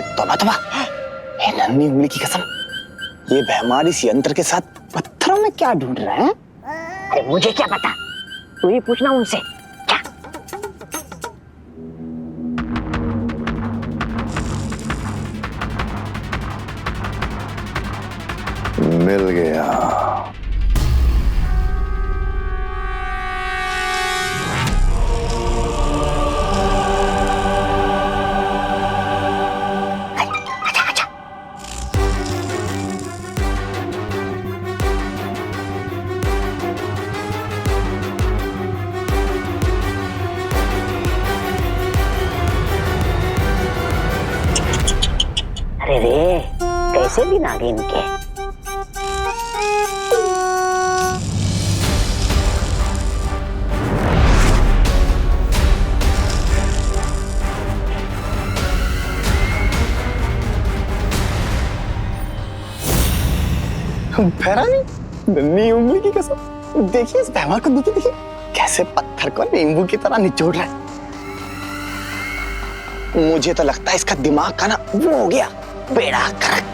तौबा तौबा, ये नन्ही उंगली की कसम, ये भैमार इस यंत्र के साथ पत्थरों में क्या ढूंढ रहा है? अरे मुझे क्या पता, तू ही पूछना उनसे। क्या? मिल गया। अरे रे, कैसे भी नागिन के। भैरानी, नन्ही उंगली की कसम, देखिए इस भैमार को, देखिए देखिए कैसे पत्थर को नींबू की तरह निचोड़ रहा है। मुझे तो लगता है इसका दिमाग का ना वो हो गया, बेड़ा गर्क।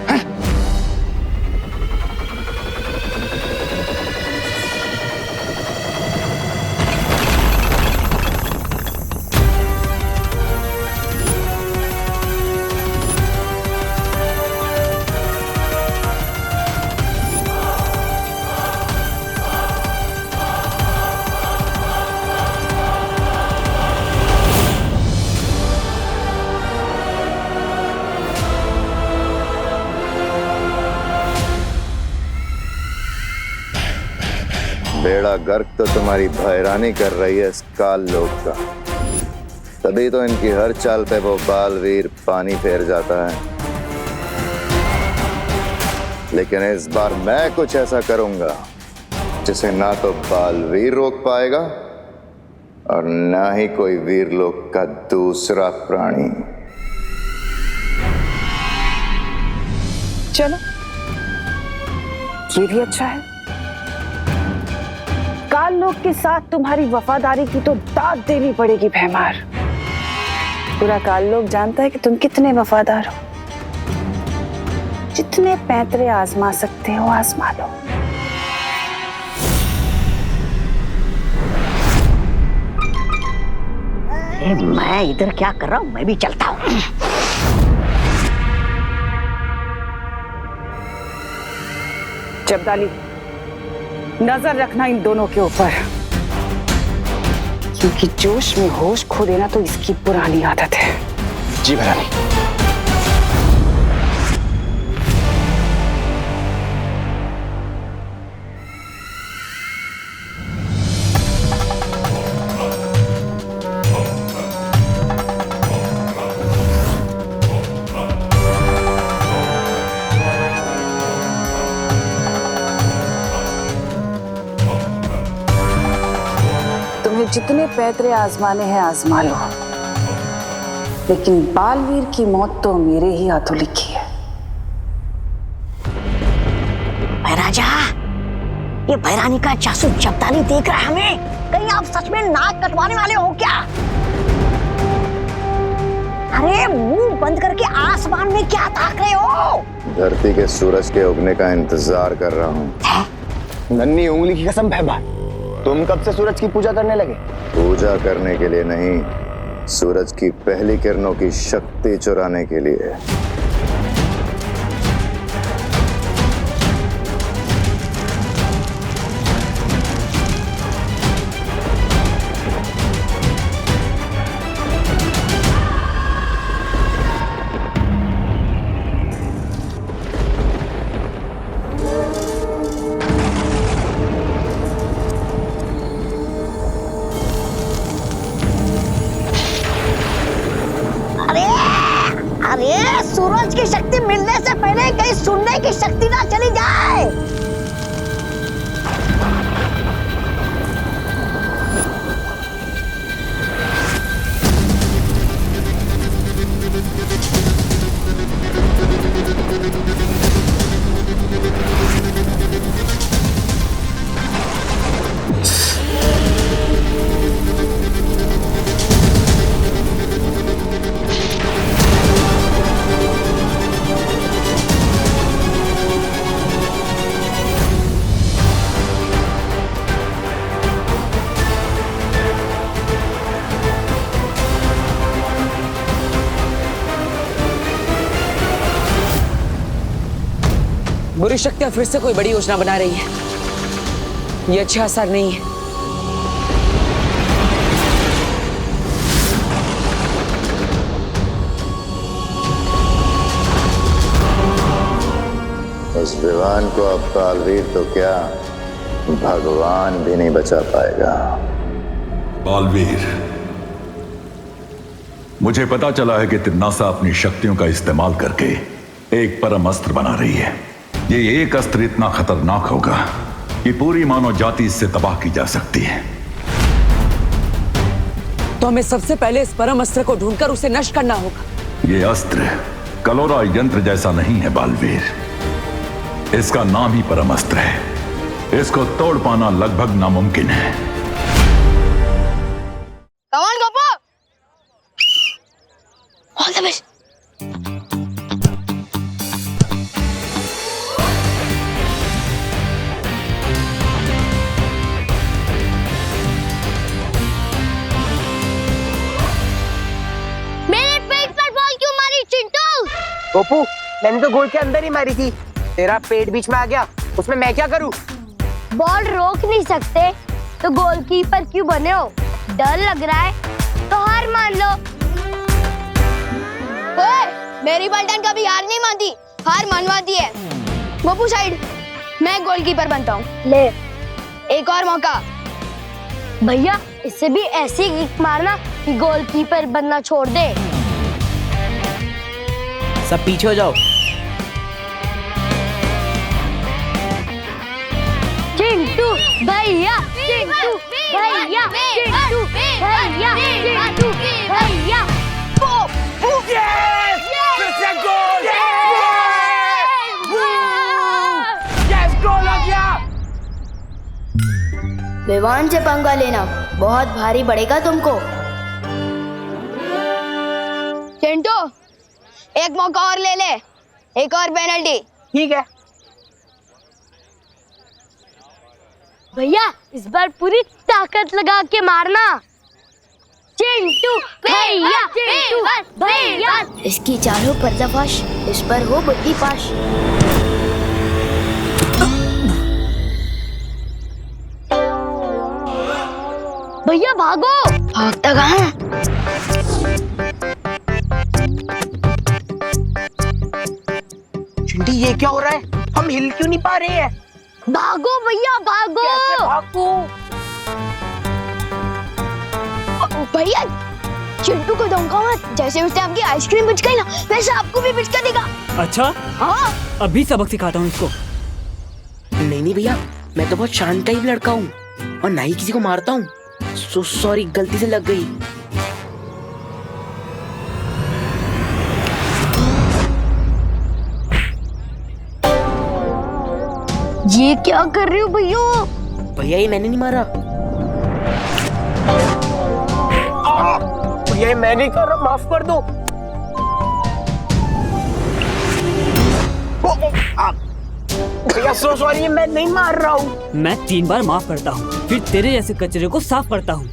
बेड़ा गर्क तो तुम्हारी भैरानी कर रही है इस काल लोक का, तभी तो इनकी हर चाल पे वो बालवीर पानी फेर जाता है। लेकिन इस बार मैं कुछ ऐसा करूंगा जिसे ना तो बालवीर रोक पाएगा और ना ही कोई वीरलोक का दूसरा प्राणी। चलो, ये भी अच्छा है। काल लोक के साथ तुम्हारी वफादारी की तो दाद देनी पड़ेगी भैमार। पूरा काल लोक जानता है कि तुम कितने वफादार हो। जितने पैंतरे आजमा सकते हो आजमा लो। मैं इधर क्या कर रहा हूँ, मैं भी चलता हूँ। जब्दाली, नजर रखना इन दोनों के ऊपर, क्योंकि जोश में होश खो देना तो इसकी पुरानी आदत है। जी भैरानी। जितने पैतरे आजमाने हैं आजमा लो, लेकिन बालवीर की मौत तो मेरे ही हाथों लिखी है। राजा, ये भैरानी का जासूस जब्दाली देख रहा है हमें। कहीं आप सच में नाक कटवाने वाले हो क्या? अरे मुंह बंद करके आसमान में क्या ताक रहे हो? धरती के सूरज के उगने का इंतजार कर रहा हूँ। नन्ही उंगली की कसम भैमार, तुम कब से सूरज की पूजा करने लगे? पूजा करने के लिए नहीं, सूरज की पहली किरणों की शक्ति चुराने के लिए। अरे सूरज की शक्ति मिलने से पहले कहीं सुनने की शक्ति ना चली जाए। बुरी शक्तियां फिर से कोई बड़ी योजना बना रही है। ये अच्छा असर नहीं है। उस विवान को अब बालवीर तो क्या, भगवान भी नहीं बचा पाएगा। बालवीर, मुझे पता चला है कि तिन्नासा अपनी शक्तियों का इस्तेमाल करके एक परम अस्त्र बना रही है। ये एक अस्त्र इतना खतरनाक होगा कि पूरी मानव जाति इससे तबाह की जा सकती है। तो हमें सबसे पहले इस परम अस्त्र को ढूंढकर उसे नष्ट करना होगा। ये अस्त्र कलोरा यंत्र जैसा नहीं है बालवीर, इसका नाम ही परम अस्त्र है। इसको तोड़ पाना लगभग नामुमकिन है। Come on, Gopo! All the best. मेरे पेट पर बॉल क्यों मारी चिंटू? गोपू, मैंने तो गोल के अंदर ही मारी थी। तेरा पेट बीच में आ गया, उसमें मैं क्या करूं? बॉल रोक नहीं सकते तो गोलकीपर क्यों बने हो? डर लग रहा है तो हार मान लो। ओए, मेरी पलटन कभी हार नहीं मानती, हार मनवाती है। गोपू साइड, मैं गोलकीपर बनता हूँ। ले, एक और मौका। भैया, इससे भी ऐसी किक मारना कि गोलकीपर बनना छोड़ दे। सब पीछे हो जाओ। चिंटू भैया, चिंटू भैया, चिंटू भैया, चिंटू भैया। गोल हो गया। विवान से पंगा लेना बहुत भारी पड़ेगा तुमको। चिंटू, एक मौका और ले ले, एक और पेनल्टी। ठीक है। भैया, इस बार पूरी ताकत लगा के मारना। चिंटू भैया, चिंटू भैया। इसकी चारों पर्दाफाश, इस पर हो बुद्धि पाश। भैया भागो। भागता कहाँ? चिंटी, ये क्या हो रहा है? हम हिल क्यों नहीं पा रहे हैं? भागो भैया, भागो। कैसे भागूं? भैया, चिंटू को धमका मत। जैसे उसने आपकी आइसक्रीम पिचकाई ना, वैसे आपको भी पिचका देगा। अच्छा, हाँ, अभी सबक सिखाता हूँ इसको। नहीं भैया, मैं तो बहुत शांत टाइप लड़का हूँ और ना ही किसी को मारता हूँ। सॉरी, गलती से लग गई। ये क्या कर रहे हो भैया? भैया, ये मैंने नहीं मारा। भैया, ये मैं नहीं कर रहा, माफ कर दो। भैया सॉरी, मैं नहीं मार रहा हूँ। मैं 3 बार माफ करता हूँ, फिर तेरे जैसे कचरे को साफ करता हूँ।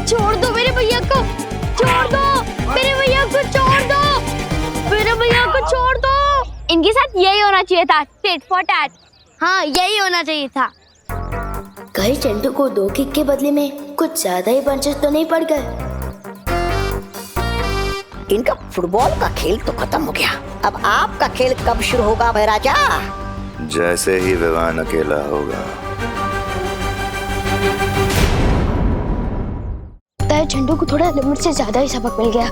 छोड़ दो मेरे भैया को, छोड़ दो मेरे भैया को, छोड़ दो मेरे भैया को, छोड़ दो। इनके साथ यही होना चाहिए था, टिट फॉर टैट। हाँ, यही होना चाहिए था। कहीं चिंटू को 2 किक के बदले में कुछ ज्यादा ही पंचेस तो नहीं पड़ गए? इनका फुटबॉल का खेल तो खत्म हो गया। अब आपका खेल कब शुरू होगा महाराजा? जैसे ही विवान अकेला होगा। चिंटू को थोड़ा लिमिट से ज्यादा ही सबक मिल गया।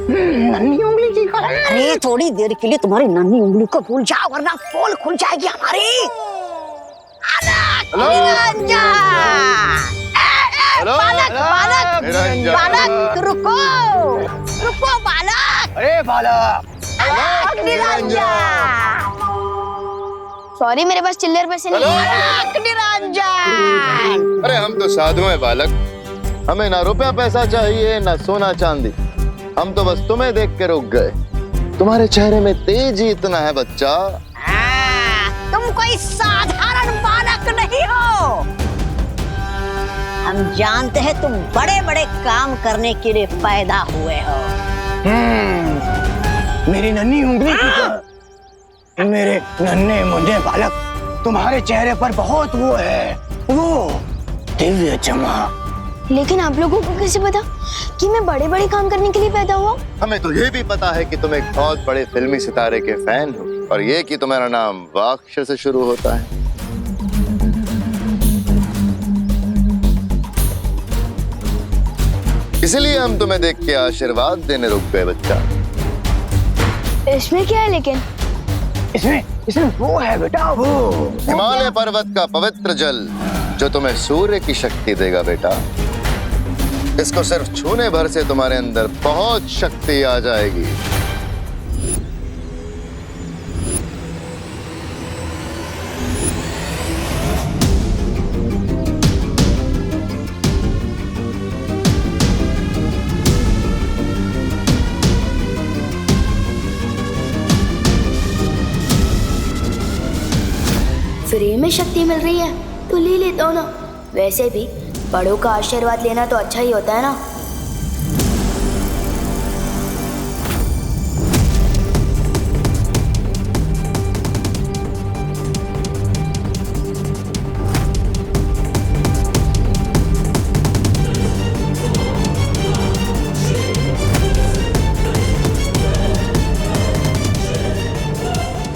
नन्ही उंगली की कलम। अरे थोड़ी देर के लिए तुम्हारी नन्ही उंगली को भूल जाओ, वरना पोल खुल जाएगी हमारी। बालक, रुको रुको बालक। अरे बालक, सॉरी, मेरे पास चिल्लर पैसे नहीं है। निरंजन, अरे हम तो साधु हैं बालक, हमें ना रुपया पैसा चाहिए ना सोना चांदी, हम तो बस तुम्हें देख के रुक गए। तुम्हारे चेहरे में तेज ही इतना है बच्चा। तुम कोई साधारण बालक नहीं हो। हम जानते हैं तुम बड़े बड़े काम करने के लिए पैदा हुए हो। मेरी नन्ही उंगली की मेरे नन्हे मुन्ने बालक, तुम्हारे चेहरे पर बहुत वो है, वो दिव्य चमक। लेकिन आप लोगों को कैसे पता कि मैं बड़े बड़े काम करने के लिए पैदा हुआ? हमें तो ये भी पता है कि तुम एक बहुत बड़े फिल्मी सितारे के फैन हो, और ये कि तुम्हारा नाम वाक्ष से शुरू होता है। इसलिए हम तुम्हें देख के आशीर्वाद देने रुक गए बच्चा। इसमें क्या है लेकिन? इसमें वो है बेटा, वो हिमालय पर्वत का पवित्र जल जो तुम्हें सूर्य की शक्ति देगा बेटा। इसको सिर्फ छूने भर से तुम्हारे अंदर बहुत शक्ति आ जाएगी। फ्री में शक्ति मिल रही है तो ले लेता हूँ ना। वैसे भी बड़ों का आशीर्वाद लेना तो अच्छा ही होता है ना।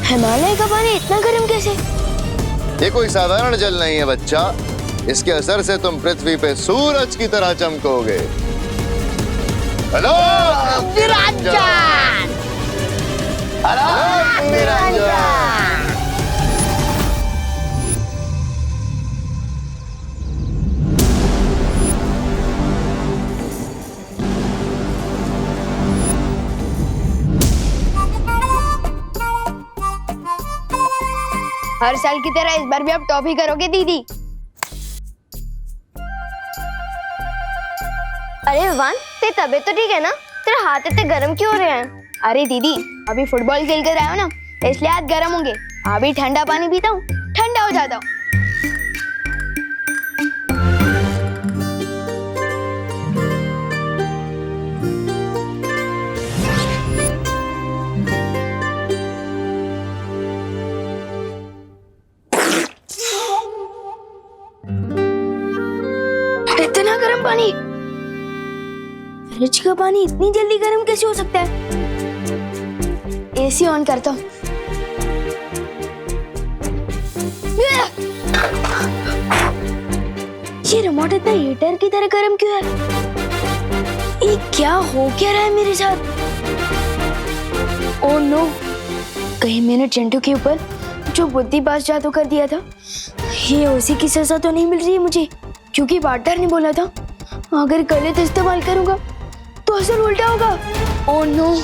हिमालय का पानी इतना गर्म कैसे? ये कोई साधारण जल नहीं है बच्चा। इसके असर से तुम पृथ्वी पे सूरज की तरह चमकोगे। हेलो निरंजन! हर साल की तरह इस बार भी आप टॉफी करोगे दीदी? अरे विवान, तेरी तबीयत तो ठीक है ना? तेरे हाथ इतने गर्म क्यों हो रहे हैं? अरे दीदी, अभी फुटबॉल खेल कर आए हो ना, इसलिए हाथ गर्म होंगे। अभी ठंडा पानी पीता हूँ, ठंडा हो जाता हूँ। इतना गर्म पानी? फ्रिज का पानी इतनी जल्दी गर्म कैसे हो सकता है? एसी ऑन करता हूँ। ये रिमोट इतना हीटर की तरह गर्म क्यों है? ये क्या हो क्या रहा है मेरे साथ? ओह नो, कहीं मैंने चिंटू के ऊपर जो बुद्धि पास जादू कर दिया था, ये उसी की सजा तो नहीं मिल रही है मुझे? क्योंकि पार्टनर ने बोला था अगर गलत इस्तेमाल करूंगा तो असर उल्टा होगा। Oh no.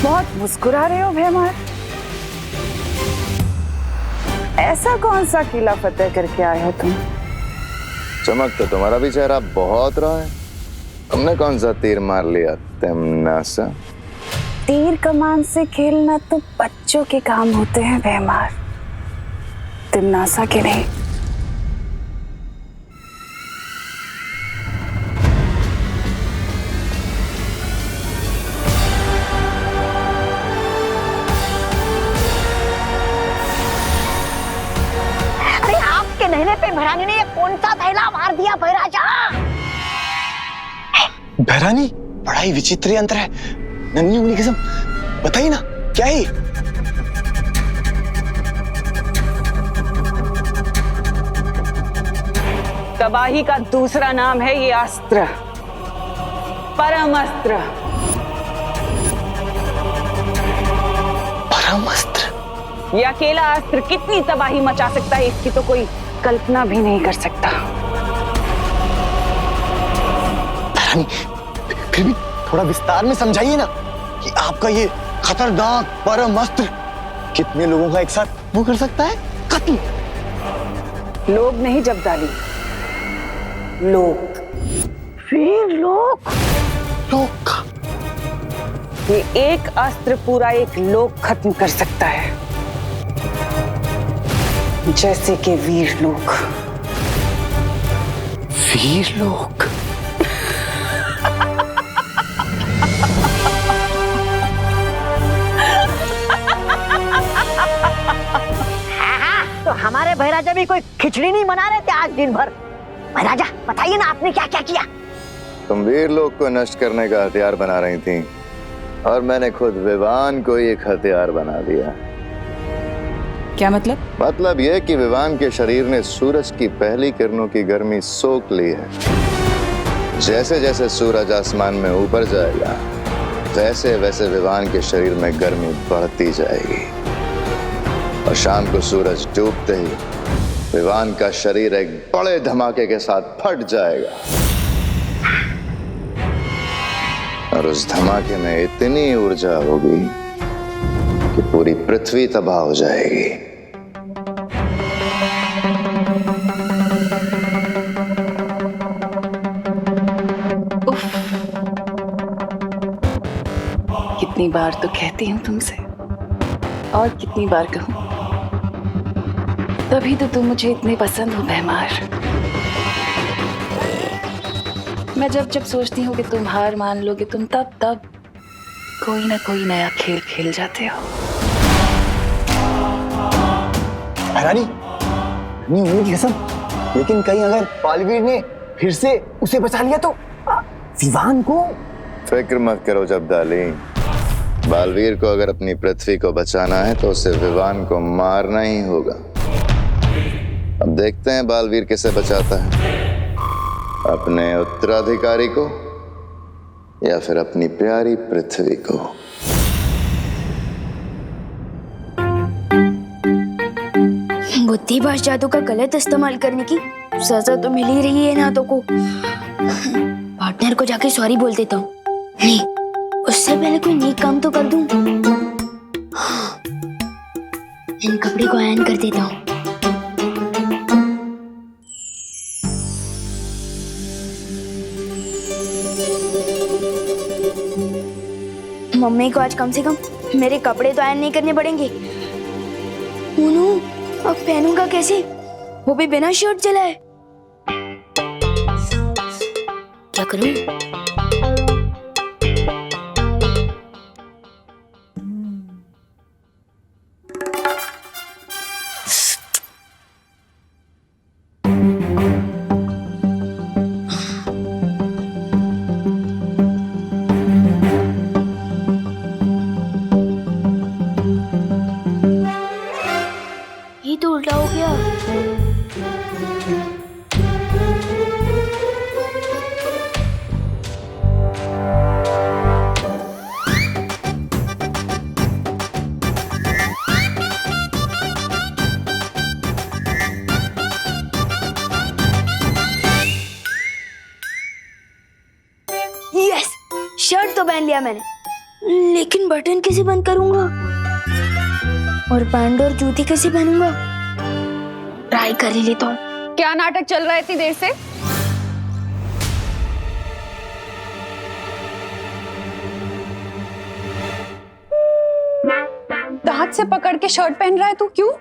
बहुत मुस्कुरा रहे हो भैमार। ऐसा कौन सा किला फतेह करके आए हो तुम? चमक तो तुम्हारा भी चेहरा बहुत रहा है। तुमने कौन सा तीर मार लिया तिमनासा? तीर कमान से खेलना तो बच्चों के काम होते हैं भैमार, तिमनासा के नहीं। नहने पे भैरानी ने ये कौन सा थैला मार दिया भैराजा? भैरानी, बड़ा ही विचित्र यंत्र है। नन्ही उंगली कसम, बताइए ना क्या है? तबाही का दूसरा नाम है ये अस्त्र, परम अस्त्र। परम अस्त्र। ये अकेला अस्त्र कितनी तबाही मचा सकता है इसकी तो कोई कल्पना भी नहीं कर सकता। रानी, फिर भी थोड़ा विस्तार में समझाइए ना कि आपका ये खतरनाक परम अस्त्र कितने लोगों का एक साथ वो कर सकता है कत्ल। लोग नहीं जब्दाली, लोग। वीर लोग। लोग का ये एक अस्त्र पूरा एक लोक खत्म कर सकता है, जैसे कि वीर लोग। वीर लोग। तो हमारे भैराजा भी कोई खिचड़ी नहीं बना रहे थे आज दिन भर? भैराजा बताइए ना आपने क्या क्या किया? तुम वीर लोग को नष्ट करने का हथियार बना रही थी और मैंने खुद विवान को एक हथियार बना दिया। क्या मतलब? मतलब यह कि विवान के शरीर ने सूरज की पहली किरणों की गर्मी सोख ली है। जैसे जैसे सूरज आसमान में ऊपर जाएगा वैसे वैसे विवान के शरीर में गर्मी बढ़ती जाएगी और शाम को सूरज डूबते ही विवान का शरीर एक बड़े धमाके के साथ फट जाएगा और उस धमाके में इतनी ऊर्जा होगी कि पूरी पृथ्वी तबाह हो जाएगी। कितनी बार तो कहती हूँ तुमसे और कितनी बार कहूँ, तभी तो तुम मुझे इतने पसंद हो भैमार। मैं जब जब सोचती हूँ कि तुम हार मान लोगे, तुम तब तब कोई ना कोई नया खेल खेल जाते हो। रानी, नहीं होने की कसम, लेकिन कहीं अगर बालवीर ने फिर से उसे बचा लिया तो विवान को? फिक्र मत करो जब्दाली, बालवीर को अगर अपनी पृथ्वी को बचाना है तो उसे विवान को मारना ही होगा। अब देखते हैं बालवीर किसे बचाता है, अपने उत्तराधिकारी को या फिर अपनी प्यारी पृथ्वी को। बुद्धिभाष जादू का गलत इस्तेमाल करने की सजा तो मिल ही रही है ना तो को। पार्टनर को जाके सॉरी बोल देता हूँ। नहीं, उससे पहले कोई नेक काम तो कर दूं। इन कपड़े को आयरन कर देता हूँ। मम्मी को आज कम से कम मेरे कपड़े तो आयरन नहीं करने पड़ेंगे। मोनू, अब पहनूंगा कैसे, वो भी बिना शर्ट चलाए? क्या करूं? ये तो उल्टा हो गया। यस, शर्ट तो पहन लिया मैंने, लेकिन बटन कैसे बंद करूंगा और पैंट और जूती कैसे पहनूंगा? ट्राई कर ही लेता हूँ। क्या नाटक चल रहा है इतनी देर से? दांत से पकड़ के शर्ट पहन रहा है तू, क्यों?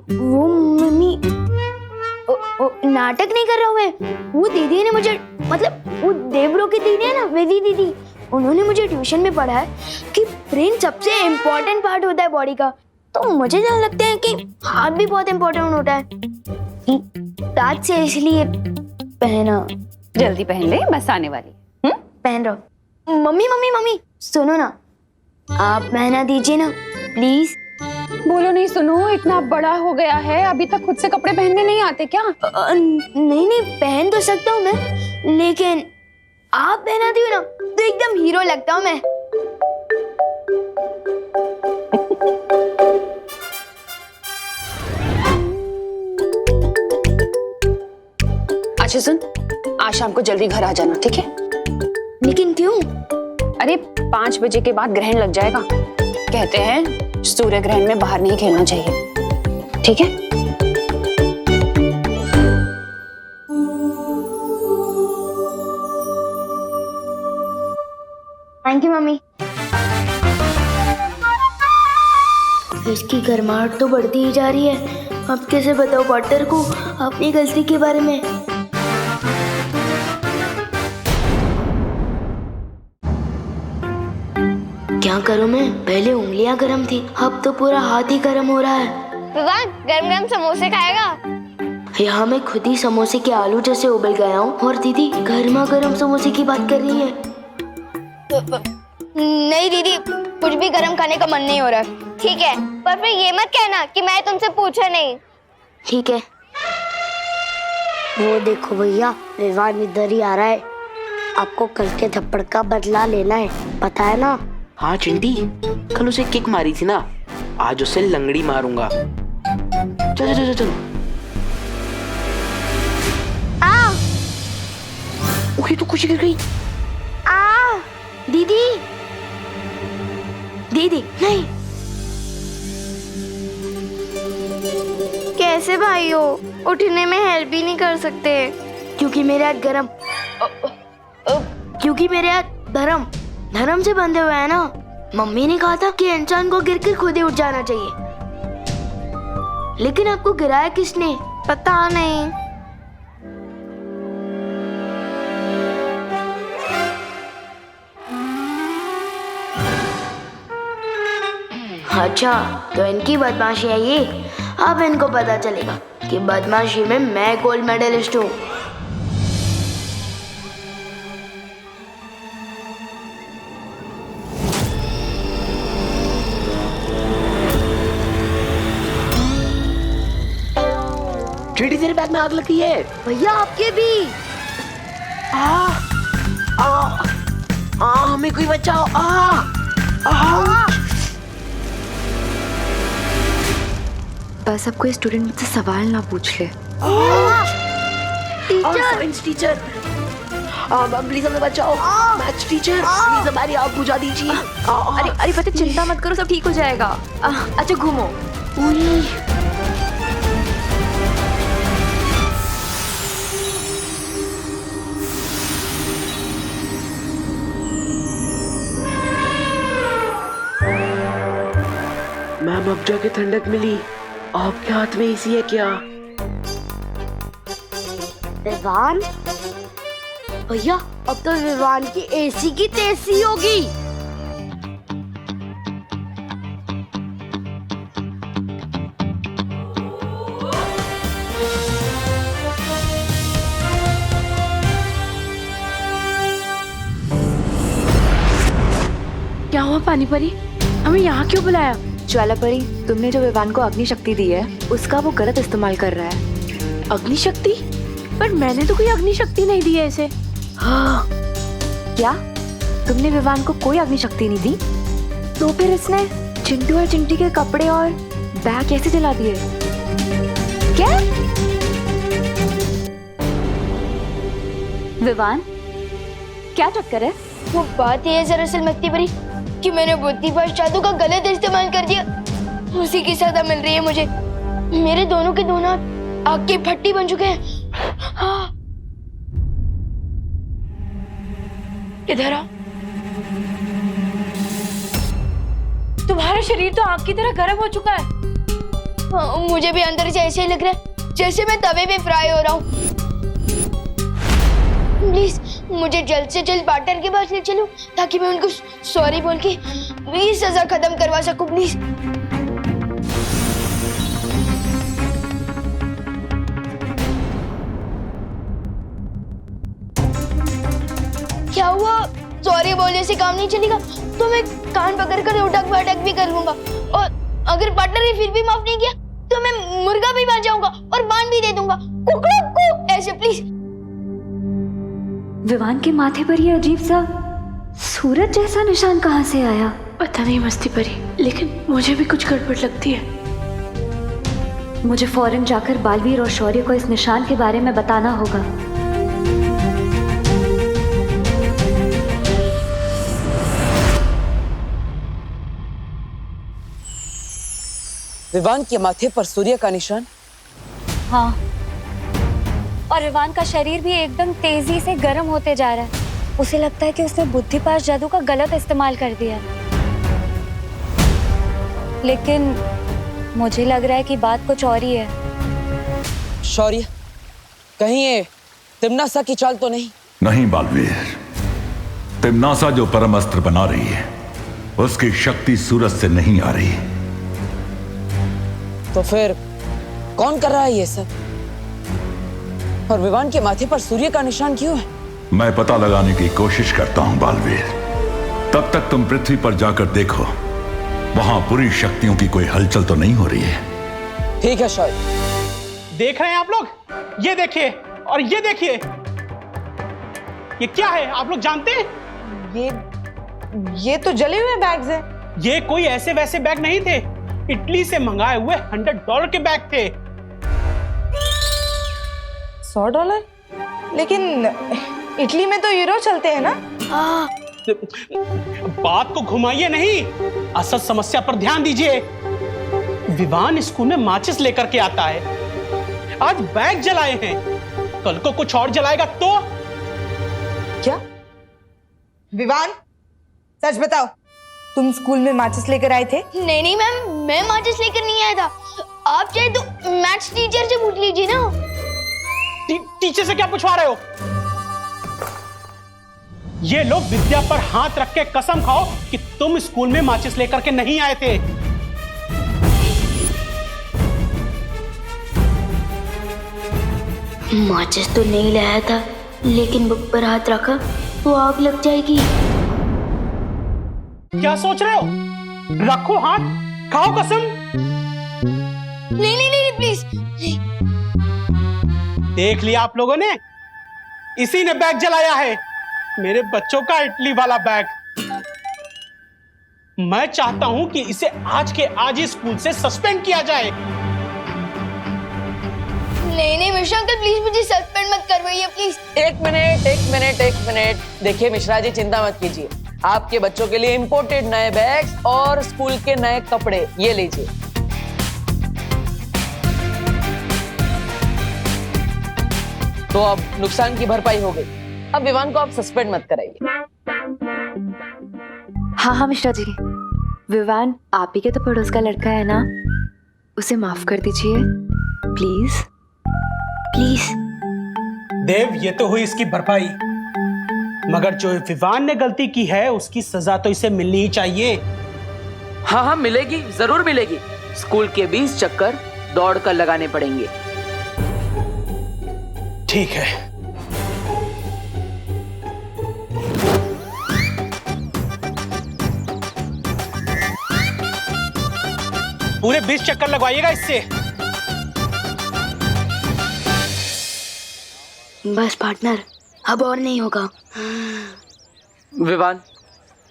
वो मम्मी नाटक नहीं कर रहा हूँ मैं। वो दीदी ने मुझे, मतलब वो देवरो की दीदी है ना, वेदी दीदी, उन्होंने मुझे ट्यूशन में पढ़ा है कि ब्रेन सबसे इम्पोर्टेंट पार्ट होता है बॉडी का। तो मुझे जान लगता है कि हाथ भी बहुत इम्पोर्टेंट होता है, दांत से इसलिए पहना। जल्दी पहन ले, बस आने वाली। पहन रहा। मम्मी मम्मी मम्मी सुनो ना, आप पहना दीजिए ना प्लीज। बोलो नहीं सुनो, इतना बड़ा हो गया है, अभी तक खुद से कपड़े पहनने नहीं आते क्या? नहीं नहीं, पहन तो सकता हूँ मैं, लेकिन आप पहनाती हो ना तो एकदम हीरो लगता हूँ मैं। अच्छा सुन, आज शाम को जल्दी घर आ जाना, ठीक है? लेकिन क्यों? अरे 5 बजे के बाद ग्रहण लग जाएगा। कहते हैं सूर्य ग्रहण में बाहर नहीं खेलना चाहिए, ठीक है? Thank you mummy. इसकी गर्माहट तो बढ़ती ही जा रही है। अब कैसे बताओ पॉटर को अपनी गलती के बारे में? क्या करूं मैं? पहले उंगलियां गर्म थी, अब तो पूरा हाथ ही गर्म हो रहा है। विवान गरम गरम समोसे खाएगा? यहाँ मैं खुद ही समोसे के आलू जैसे उबल गया हूँ और दीदी गर्मा गर्म समोसे की बात कर रही है। नहीं दीदी, कुछ भी गरम खाने का मन नहीं हो रहा। ठीक है, पर फिर ये मत कहना कि मैं तुमसे पूछा नहीं। ठीक है। वो देखो भैया, विवान इधर ही आ रहा है। आपको कल के थप्पड़ का बदला लेना है, पता है ना? हाँ चिंटी, कल उसे किक मारी थी ना, आज उसे लंगड़ी मारूंगा। चल चल चल चल। ओए तो कुछ गिर गई। दीदी दीदी नहीं। कैसे भाई हो? उठने में हेल्प भी नहीं कर सकते? क्योंकि मेरे हाथ गरम, क्योंकि मेरे हाथ धर्म से बंधे हुए हैं ना। मम्मी ने कहा था कि इंसान को गिरकर खुद ही उठ जाना चाहिए, लेकिन आपको गिराया किसने? पता नहीं। अच्छा, तो इनकी बदमाशी है ये। अब इनको पता चलेगा कि बदमाशी में मैं गोल्ड मेडलिस्ट हूँ। चिड़ी तेरे बैग में आग लगी है। भैया आपके भी। हमें कोई बचाओ। बस अब कोई स्टूडेंट मुझसे सवाल ना पूछ ले। साइंस टीचर, प्लीज हमें बचाओ। मैथ्स टीचर, प्लीज हमारी आग बुझा दीजिए। अरे पता, चिंता मत करो, सब ठीक हो जाएगा। अच्छा घूमो। मैम अब जाके ठंडक मिली। आपके हाथ में एसी है क्या? विवान भैया, अब तो विवान की एसी की तेजी होगी। क्या हुआ पानी परी? हमें यहाँ क्यों बुलाया? ज्वाला परी, तुमने जो विवान को अग्नि शक्ति दी है उसका वो गलत इस्तेमाल कर रहा है। अग्नि शक्ति? पर मैंने तो कोई अग्नि शक्ति नहीं दी है इसे। हाँ। क्या तुमने विवान को कोई अग्नि शक्ति नहीं दी? तो फिर इसने चिंटू और चिंटी के कपड़े और बैग कैसे जला दिए? क्या? विवान क्या चक्कर है? वो बात ये है दरअसल मक्ती परी कि मैंने बुद्धिपाश जादू का गलत इस्तेमाल कर दिया। उसी की सजा मिल रही है मुझे। मेरे दोनों के दोनों आग की भट्टी बन चुके हैं। हाँ। इधर आओ। तुम्हारा शरीर तो आग की तरह गर्म हो चुका है। हाँ, मुझे भी अंदर से ऐसे ही लग रहा है जैसे मैं तवे पे फ्राई हो रहा हूँ। प्लीज मुझे जल्द से जल्द पार्टनर के पास ले चलो ताकि मैं उनको सॉरी बोल के ये सजा खत्म करवा सकूं। प्लीज। क्या हुआ? सॉरी बोलने से काम नहीं चलेगा तो मैं कान पकड़कर उठक बैठक भी कर लूंगा, और अगर पार्टनर ने फिर भी माफ नहीं किया तो मैं मुर्गा भी बन जाऊंगा और बांध भी दे दूंगा। कुक कुक कुक ऐसे। प्लीज विवान के माथे पर ये अजीब सा सूरज जैसा निशान कहाँ से आया? पता नहीं मस्ती परी, लेकिन मुझे भी कुछ गड़बड़ लगती है। मुझे फौरन जाकर बालवीर और शौर्य को इस निशान के बारे में बताना होगा। विवान के माथे पर सूर्य का निशान। हाँ, और विवान का शरीर भी एकदम तेजी से गर्म होते जा रहा है। उसे लगता है कि उसने बुद्धिपाश जादू का गलत इस्तेमाल कर दिया। लेकिन मुझे लग रहा है कि बात कुछ और ही है। शौर्य, कहीं ये तिम्नासा की चाल तो नहीं? नहीं बालवीर, तिम्नासा जो परम अस्त्र बना रही है उसकी शक्ति सूरज से नहीं आ रही। तो फिर कौन कर रहा है ये सब? और विवान के माथे पर सूर्य का निशान क्यों है? मैं पता लगाने की कोशिश करता हूं बालवीर। तब तक तुम पृथ्वी पर जाकर देखो, वहां पूरी शक्तियों की कोई हलचल तो नहीं हो रही है। ठीक है शौर्य। देख रहे हैं आप लोग? ये देखिए और ये देखिए, ये क्या है आप लोग जानते हैं? ये तो जले हुए बैग्स हैं। ये कोई ऐसे वैसे बैग नहीं थे, इटली से मंगाए हुए $100 के बैग थे। $100? लेकिन इटली में तो यूरो चलते हैं ना? बात को घुमाइए नहीं, असल समस्या पर ध्यान दीजिए। विवान स्कूल में माचिस लेकर के आता है, आज बैग जलाए हैं, कल को कुछ और जलाएगा तो? क्या विवान, सच बताओ, तुम स्कूल में माचिस लेकर आए थे? नहीं मैम, मैं माचिस लेकर नहीं आया था। आप चाहे तो मैथ्स टीचर से पूछ लीजिए ना। टीचर से क्या पूछवा रहे हो? ये लोग विद्या पर हाथ रख के कसम खाओ कि तुम स्कूल में माचिस लेकर के नहीं आए थे। माचिस तो नहीं लाया था, लेकिन बुक पर हाथ रखा तो आग लग जाएगी। क्या सोच रहे हो? रखो हाथ, खाओ कसम। नहीं प्लीज। देख लिया आप लोगों ने, इसी ने बैग जलाया है, मेरे बच्चों का इटली वाला बैग। मैं चाहता हूं कि इसे आज के आज ही स्कूल से सस्पेंड किया जाए। नहीं मिश्रा अंकल, प्लीज मुझे सस्पेंड मत करवाइए प्लीज। एक मिनट। देखिए मिश्रा जी, चिंता मत कीजिए, आपके बच्चों के लिए इंपोर्टेड नए बैग्स और स्कूल के नए कपड़े ये लीजिए। तो अब नुकसान की भरपाई हो गई, अब विवान को आप सस्पेंड मत कराइए। हाँ मिश्रा जी, विवान आप ही के तो पड़ोस का लड़का है ना, उसे माफ कर दीजिए प्लीज। देव, ये तो हुई इसकी भरपाई, मगर जो विवान ने गलती की है उसकी सजा तो इसे मिलनी ही चाहिए। हाँ मिलेगी, जरूर मिलेगी। स्कूल के 20 चक्कर दौड़ कर लगाने पड़ेंगे। ठीक है। पूरे 20 चक्कर लगवाइएगा इससे। बस पार्टनर, अब और नहीं होगा। विवान,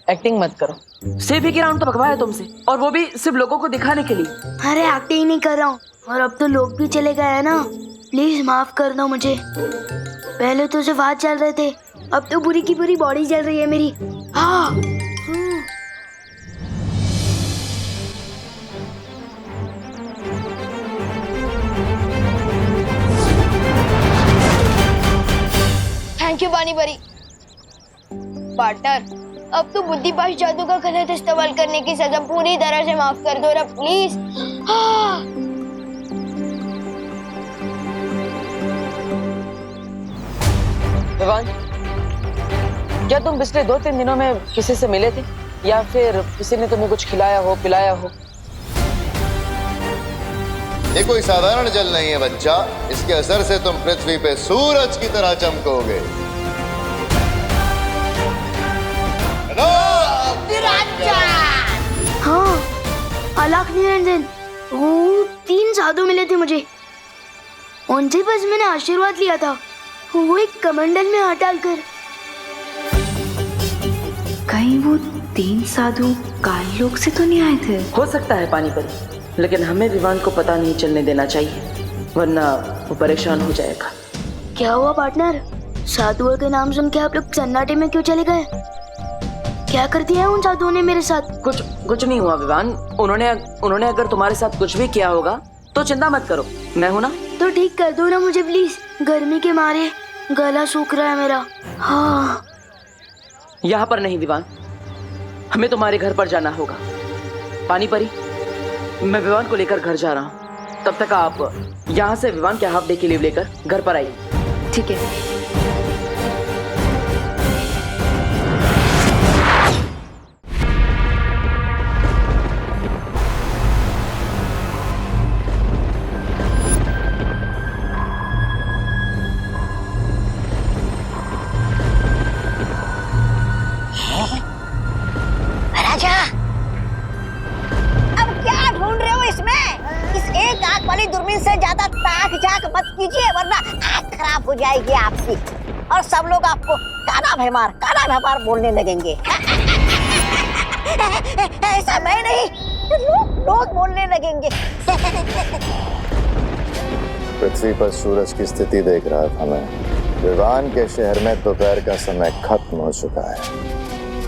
एक्टिंग मत करो। सेफ ही राउंड तो भगवाया तुमसे, और वो भी सिर्फ लोगों को दिखाने के लिए। अरे एक्टिंग नहीं कर रहा हूँ, और अब तो लोग भी चले गए हैं ना, प्लीज माफ कर दो मुझे। पहले तो सिर्फ हाथ चल रहे थे, अब तो पूरी की पूरी बॉडी चल रही है मेरी। हाँ। थैंक यू पानी परी। पार्टनर, अब तो बुद्धिपाश जादू का गलत इस्तेमाल करने की सजा पूरी तरह से माफ कर दो ना प्लीज। विवान, क्या तुम पिछले 2-3 दिनों में किसी से मिले थे, या फिर किसी ने तुम्हें कुछ खिलाया हो, पिलाया हो? ये कोई साधारण जल नहीं है बच्चा, इसके असर से तुम पृथ्वी पे सूरज की तरह चमकोगे। हाँ, अलख निरंजन, वो 3 साधु मिले थे मुझे, उनसे बस मैंने आशीर्वाद लिया था। वो एक कमंडल में हाथ डालकर कहीं वो 3 साधु काल लोक से तो नहीं आए थे? हो सकता है पानी परी, लेकिन हमें विवान को पता नहीं चलने देना चाहिए, वरना वो परेशान हो जाएगा। क्या हुआ पार्टनर? साधुओं के नाम सुन के आप लोग सन्नाटे में क्यों चले गए? क्या कर दिया है उन साधुओं ने मेरे साथ? कुछ नहीं हुआ विवान। उन्होंने अगर तुम्हारे साथ कुछ भी किया होगा तो चिंता मत करो, मैं हूं ना। तो ठीक कर दो ना मुझे प्लीज, गर्मी के मारे गला सूख रहा है मेरा। हाँ। यहाँ पर नहीं विवान, हमें तुम्हारे घर पर जाना होगा। पानी परी, मैं विवान को लेकर घर जा रहा हूँ, तब तक आप यहाँ से विवान के हाफ डे की लीव लेकर घर पर आइए। ठीक है। राजा, अब क्या ढूंढ रहे हो इसमें? इस एक आंख वाली दूरबीन से ज्यादा ताक झाक मत कीजिए, वरना आंख खराब हो जाएगी आपकी और सब लोग आपको काना भैमार बोलने लगेंगे। ऐसा मैं नहीं, लोग बोलने लगेंगे। पृथ्वी पर सूरज की स्थिति देख रहा था मैं। विवान के शहर में दोपहर का समय खत्म हो चुका है।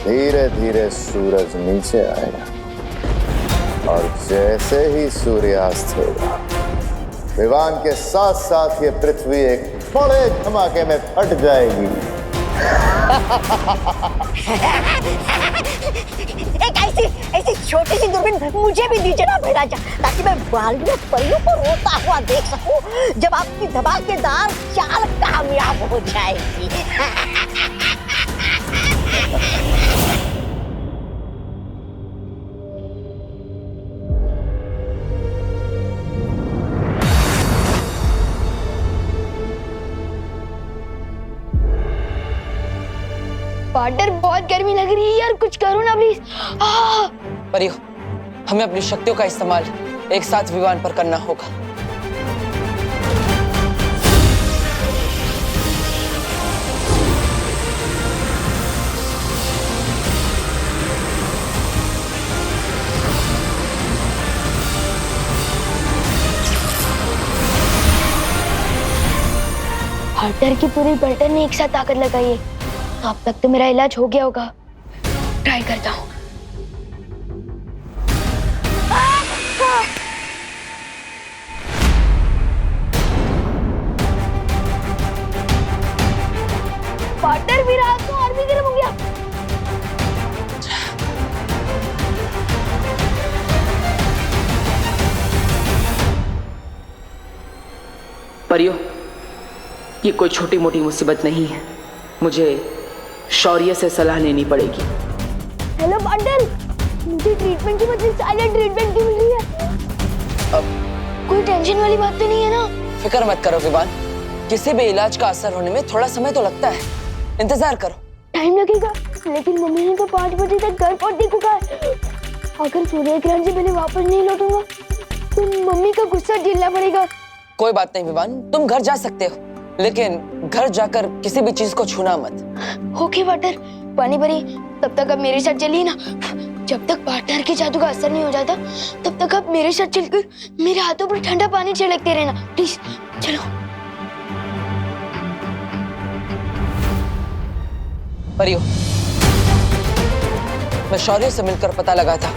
धीरे धीरे सूरज नीचे आएगा और जैसे ही सूर्यास्त होगा, विवान के साथ साथ ये पृथ्वी एक बड़े धमाके में फट जाएगी। एक ऐसी छोटी सी दूरबीन मुझे भी दीजिए ना महाराजा, ताकि मैं बालवियों परियों को रोता हुआ देख सकूं जब आपकी धमाकेदार चाल कामयाब हो जाएगी। पार्टनर बहुत गर्मी लग रही है यार, कुछ करो ना प्लीज। परियो, हमें अपनी शक्तियों का इस्तेमाल एक साथ विवान पर करना होगा। पार्टनर की पूरी पलटन ने एक साथ ताकत लगाई है, अब तक तो मेरा इलाज हो गया होगा। ट्राई करता हूँ। पार्टनर मेरा हाथ तो और भी गर्म हो गया। परियो, ये कोई छोटी मोटी मुसीबत नहीं है, मुझे शौर्य से सलाह लेनी पड़ेगी। हेलो पार्टनर, मुझे ट्रीटमेंट की बदले साइलेंट ट्रीटमेंट क्यों मिल रही है? कोई टेंशन वाली बात तो नहीं है ना? फिक्र मत करो विवान, किसी भी इलाज का असर होने में थोड़ा समय तो लगता है, इंतजार करो। टाइम लगेगा, लेकिन मम्मी ने तो 5 बजे तक घर पहुंचने को कहा है। अगर सूर्य ग्रहण से पहले वापस नहीं लौटूंगा तो मम्मी का गुस्सा झेलना पड़ेगा। कोई बात नहीं विवान, तुम घर जा सकते हो, लेकिन घर जाकर किसी भी चीज को छूना मत। Okay partner. पानी परी, तब तक आप मेरे साथ चलिए ना। जब तक पार्टनर के जादू का असर नहीं हो जाता तब तक आप मेरे साथ चलकर मेरे हाथों पर ठंडा पानी छिड़कते रहना, प्लीज। चलो। परियो, मैं शौर्य से मिलकर पता लगा था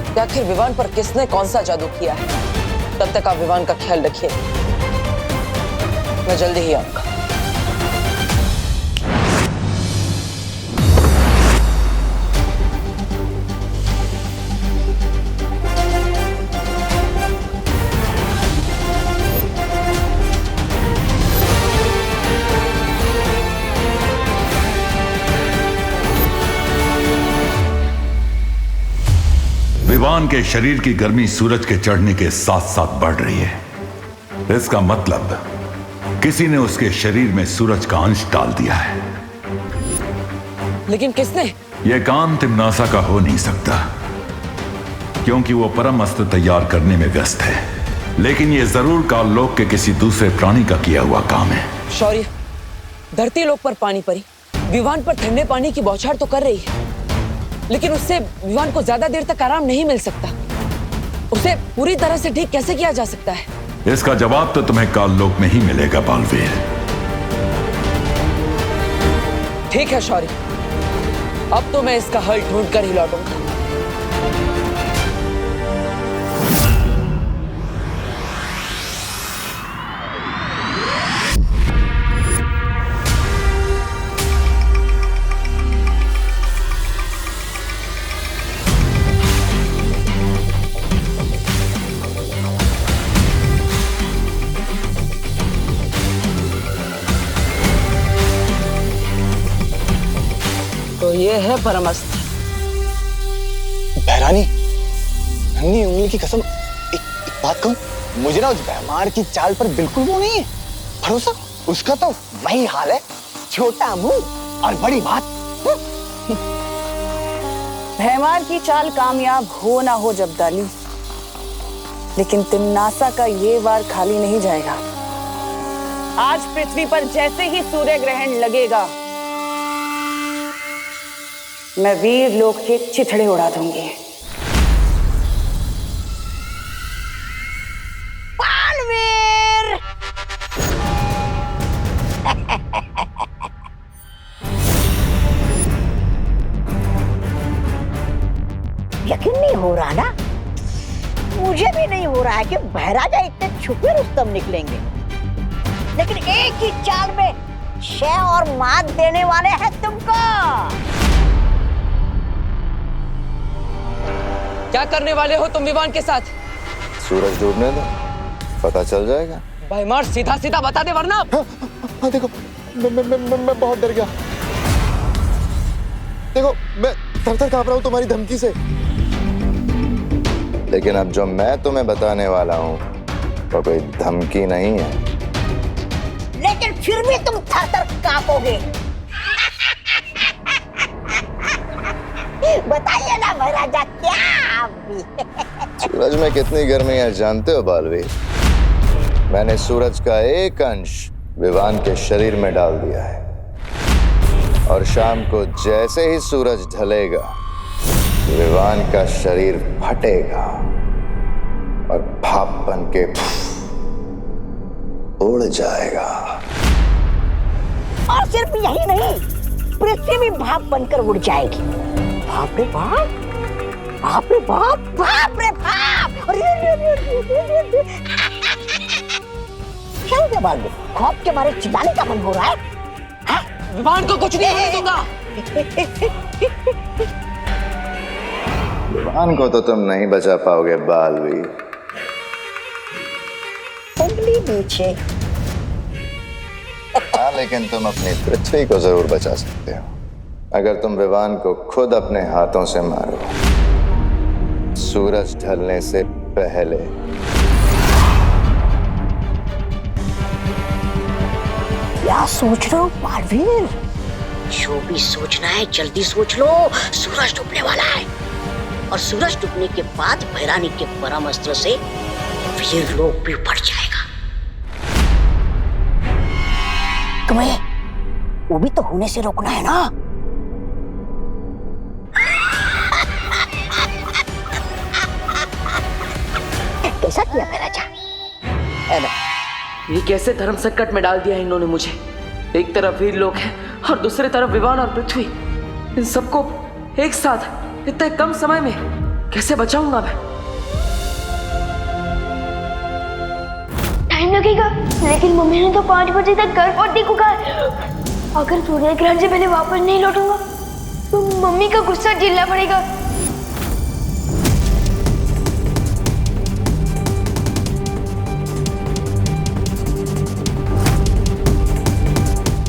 कि आखिर विवान पर किसने कौन सा जादू किया है। तब तक आप विवान का ख्याल रखिए, मैं जल्दी ही आऊंगा। विवान के शरीर की गर्मी सूरज के चढ़ने के साथ साथ बढ़ रही है। इसका मतलब किसी ने उसके शरीर में सूरज का अंश डाल दिया है। लेकिन किसने? यह काम तिम्नासा का हो नहीं सकता, क्योंकि वो परम अस्त्र तैयार करने में व्यस्त है। लेकिन यह जरूर काललोक के किसी दूसरे प्राणी का किया हुआ काम है। शौर्य, धरती लोक पर पानी परी विवान पर ठंडे पानी की बौछार तो कर रही है, लेकिन उससे विवान को ज्यादा देर तक आराम नहीं मिल सकता। उसे पूरी तरह से ठीक कैसे किया जा सकता है? इसका जवाब तो तुम्हें काललोक में ही मिलेगा बालवीर। ठीक है शौर्य, अब तो मैं इसका हल ढूंढ कर ही लौटूंगा। तो ये है परमस्त्र। बहरानी, नन्ही उंगली की कसम, एक बात कहूं, मुझे ना उस भैमार की चाल पर बिल्कुल वो नहीं है भरोसा। उसका तो वही हाल है, छोटा मुंह और बड़ी बात। भैमार की चाल कामयाब हो ना हो जब्दाली, लेकिन तिम्नासा का ये वार खाली नहीं जाएगा। आज पृथ्वी पर जैसे ही सूर्य ग्रहण लगेगा, मैं वीर लोक के चिथड़े उड़ा दूंगी। बालवीर! यकीन नहीं हो रहा ना, मुझे भी नहीं हो रहा है कि महाराजा इतने छुपे रुस्तम निकलेंगे, लेकिन एक ही चाल में शय और मात देने वाले हैं तुमको। क्या करने वाले हो तुम विवान के साथ? सूरज डूबने दो, पता चल जाएगा। भैमार सीधा सीधा बता दे वरना। हाँ देखो, मैं बहुत डर गया। देखो, मैं थर-थर कांप रहा हूँ तुम्हारी धमकी से। लेकिन अब जो मैं तुम्हें बताने वाला हूँ वो कोई धमकी नहीं है। लेकिन फिर भी तुम थर-थर कांपोगे। बताइए ना महाराजा, क्या आप भी? सूरज में कितनी गर्मी है जानते हो बालवीर? मैंने सूरज का एक अंश विवान के शरीर में डाल दिया है, और शाम को जैसे ही सूरज ढलेगा, विवान का शरीर फटेगा और भाप बन के उड़ जाएगा। और सिर्फ यही नहीं, पृथ्वी भी भाप बनकर उड़ जाएगी। बाप रे बाप, बाप रे बाप, बाप रे बाप! क्या हो गया बालवीर? खौफ के मारे चिल्लाने का मन हो रहा है? विवान को कुछ नहीं होने दूंगा। विवान को तो तुम नहीं बचा पाओगे बालवीर। उंगली नीचे। हाँ, लेकिन तुम अपनी पृथ्वी को जरूर बचा सकते हो, अगर तुम विवान को खुद अपने हाथों से मारो, सूरज ढलने से पहले। क्या सोच रहे हो बालवीर? जो भी सोचना है जल्दी सोच लो। सूरज डूबने वाला है, और सूरज डूबने के बाद भैरानी के परम अस्त्र से वीर लोक भी बढ़ जाएगा। तुम्हें वो भी तो होने से रोकना है ना। कैसा किया महाराजा? ये कैसे धर्म संकट में डाल दिया इन्होंने मुझे। एक तरफ वीर लोग हैं और दूसरी तरफ विवान और पृथ्वी। इन सबको एक साथ इतने कम समय में कैसे बचाऊंगा मैं? टाइम लगेगा, लेकिन मम्मी ने तो 5 बजे तक घर पहुंचने को कहा। अगर सूर्य ग्रहण से पहले वापस नहीं लौटूंगा तो मम्मी का गुस्सा झेलना पड़ेगा।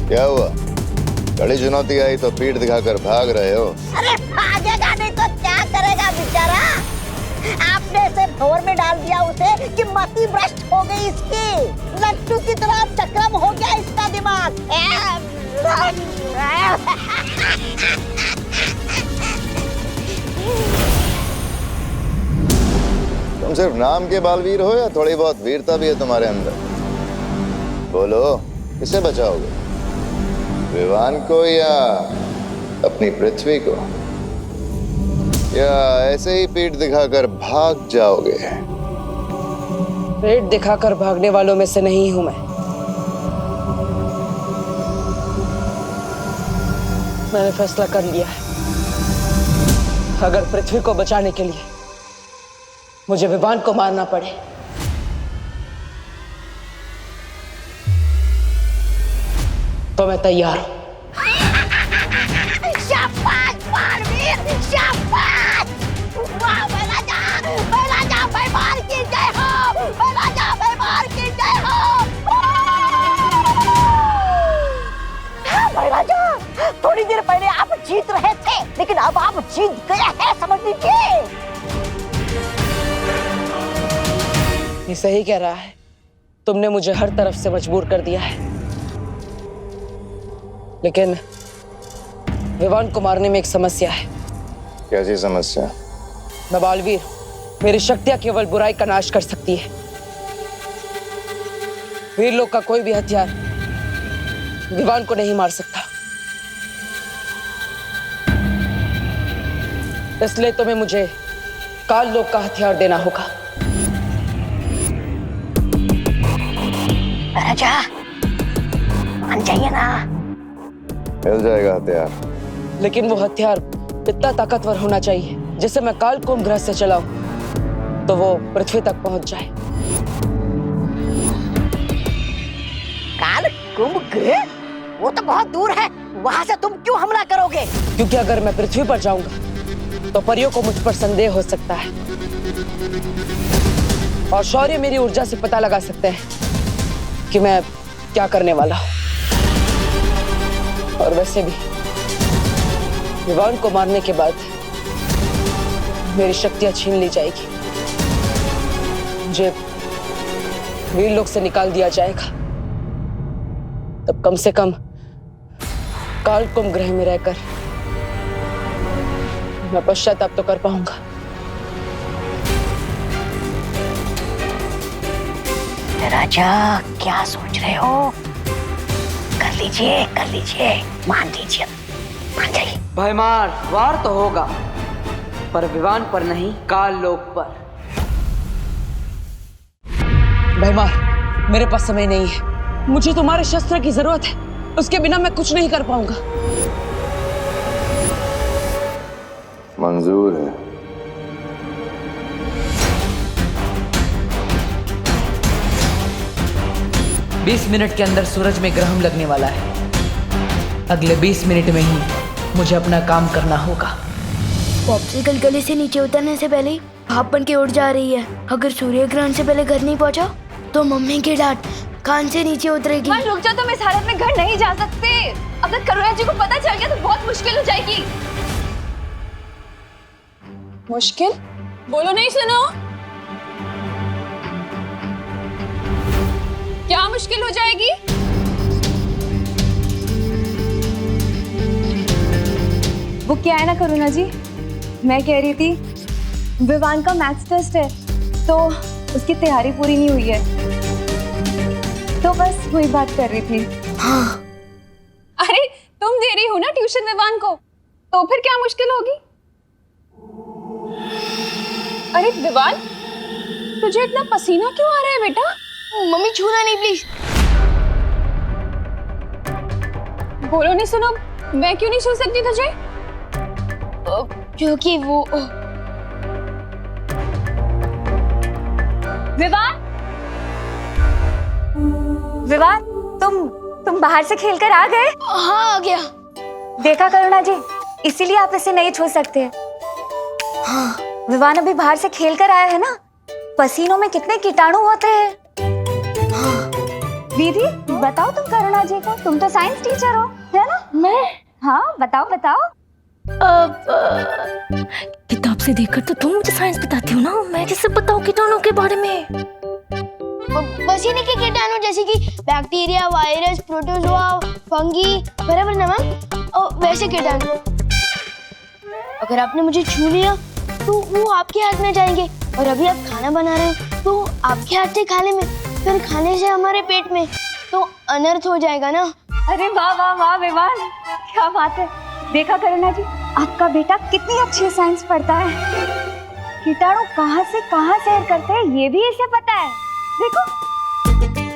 क्या हुआ? कड़ी चुनौती आई तो पीठ दिखाकर भाग रहे हो? अरे भागेगा नहीं तो क्या करेगा बेचारा? आपने इसे भंवर में डाल दिया उसे कि मति भ्रष्ट हो गई इसकी। लट्टू की तरह चक्रम हो गया इसका दिमाग। तुम सिर्फ नाम के बालवीर हो या थोड़ी बहुत वीरता भी है तुम्हारे अंदर? बोलो, किसे बचाओगे? विवान को या अपनी पृथ्वी को? या ऐसे ही पीठ दिखाकर भाग जाओगे? पेट दिखाकर भागने वालों में से नहीं हूं मैं। मैंने फैसला कर लिया है, अगर पृथ्वी को बचाने के लिए मुझे विवान को मारना पड़े तो मैं तैयार हूं। शाबाश बालवीर, शाबाश! वाह राजा भैमार की जय हो, राजा भैमार की जय हो। हाँ राजा, थोड़ी देर पहले आप जीत रहे थे, लेकिन अब आप जीत गए हैं, समझ लीजिए। ये सही कह रहा है, तुमने मुझे हर तरफ से मजबूर कर दिया है, लेकिन विवान को मारने में एक समस्या है। कैसी समस्या? मैं बालवीर, मेरी शक्तियां केवल बुराई का नाश कर सकती है। वीर लोग का कोई भी हथियार विवान को नहीं मार सकता, इसलिए तुम्हें मुझे काल लोक का हथियार देना होगा। राजा मान जाइए ना। मिल जाएगा हथियार, लेकिन वो हथियार इतना ताकतवर होना चाहिए जिसे मैं काल कुंभ ग्रह से चलाऊं तो वो पृथ्वी तक पहुंच जाए। काल कुंभ ग्रह? वो तो बहुत दूर है, वहां से तुम क्यों हमला करोगे? क्योंकि अगर मैं पृथ्वी पर जाऊंगा तो परियों को मुझ पर संदेह हो सकता है और शौर्य मेरी ऊर्जा से पता लगा सकते हैं कि मैं क्या करने वाला हूं। और वैसे भी विवान को मारने के बाद मेरी शक्तियां छीन ली जाएगी, मुझे वीर लोक से निकाल दिया जाएगा, तब कम से कम काल कुंभ ग्रह में रहकर मैं पश्चाताप तो कर पाऊंगा। राजा क्या सोच रहे हो? कर लीजिए, मान लीजिए, मान जाइए। भयमार वार तो होगा, पर विवान पर नहीं, काल लोक पर। भयमार, मेरे पास समय नहीं है, मुझे तुम्हारे शस्त्र की जरूरत है, उसके बिना मैं कुछ नहीं कर पाऊंगा। मंजूर है। बीस मिनट के अंदर सूरज में ग्रहण लगने वाला है। अगले 20 मिनट में ही मुझे अपना काम करना होगा। पॉप्सिकल गले से नीचे उतरने से पहले भाप बन के उड़ जा रही है। अगर सूर्य ग्रहण से पहले घर नहीं पहुंचा तो मम्मी की डांट कान से नीचे उतरेगी। रुक जा, तुम इस हालत में घर नहीं जा सकते। अगर करुणा जी को पता चल गया तो बहुत मुश्किल हो जाएगी। मुश्किल? बोलो नहीं, सुनो। क्या मुश्किल हो जाएगी? वो क्या है ना करुणा जी, मैं कह रही थी विवान का मैथ्स टेस्ट है तो उसकी तैयारी पूरी नहीं हुई है, तो बस वही बात कर रही थी। हाँ। अरे तुम दे रही हो ना ट्यूशन विवान को, तो फिर क्या मुश्किल होगी? अरे विवान, तुझे इतना पसीना क्यों आ रहा है बेटा? मम्मी छूना नहीं प्लीज। बोलो नहीं, सुनो, मैं क्यों नहीं छू सकती तुझे? क्योंकि वो विवान, तुम बाहर से खेलकर आ गए? हाँ, आ गया। देखा करुणा जी, इसीलिए आप इसे नहीं छू सकते। हाँ। विवान अभी बाहर से खेलकर आया है ना, पसीनों में कितने कीटाणु होते हैं। हाँ। दीदी बताओ तुम करुणा जी को, तुम तो साइंस टीचर हो, है ना? मैं? हाँ बताओ बताओ। किताब से देखकर तो तुम मुझे साइंस बताती हो ना, मैं कैसे बताऊं कीटाणु के बारे में? पसीने के कीटाणु जैसे कि बैक्टीरिया, वायरस, प्रोटोजोआ, फंगी, बराबर ना मैम? और वैसे कीटाणु अगर आपने मुझे छू लिया तो वो आपके हाथ में जाएंगे, और अभी आप खाना बना रहे हो तो आपके हाथ से खाने में, फिर खाने से हमारे पेट में, तो अनर्थ हो जाएगा ना। अरे वाह वाह वाह विवान, क्या बात है। देखा करुणा जी, आपका बेटा कितनी अच्छी साइंस पढ़ता है। कीटाणु कहाँ से कहाँ सैर करते हैं ये भी इसे पता है। देखो।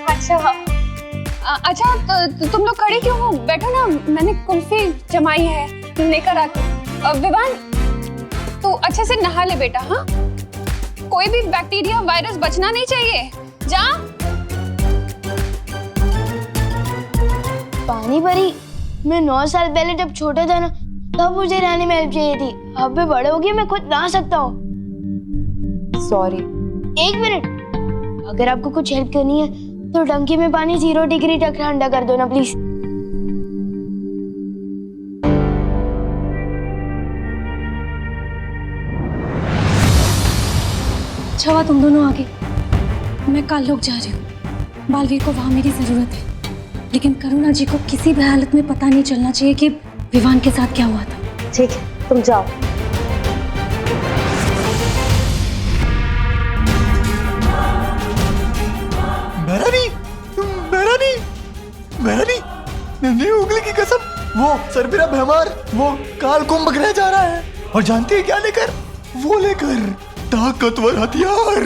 अच्छा अच्छा तो तुम लोग खड़े क्यों हो? बैठो ना, मैंने कुल्फी जमाई है, लेकर आती। विवान तू अच्छे से नहा ले बेटा। हाँ, कोई भी बैक्टीरिया वायरस बचना नहीं चाहिए। जा। पानी परी, मैं 9 साल पहले जब छोटा था ना, तब मुझे नहाने में हेल्प चाहिए थी। अब मैं बड़े हो गए, मैं खुद नहा सकता हूँ। सॉरी। 1 मिनट, अगर आपको कुछ हेल्प करनी है तो टंकी में पानी 0 डिग्री तक ठंडा कर दो ना प्लीज। अच्छा हुआ तुम दोनों आगे। मैं काल्लोक जा रही हूँ। बालवीर को वहां मेरी जरूरत है, लेकिन करुणा जी को किसी भी हालत में पता नहीं चलना चाहिए कि विवान के साथ क्या हुआ था। ठीक है, तुम जाओ। मेहरानी, नन्ही उंगली की कसम, वो सरबिरा भैमार वो काल कुंभ ग्रह जा रहा है, और जानती है क्या लेकर? वो लेकर ताकतवर हथियार।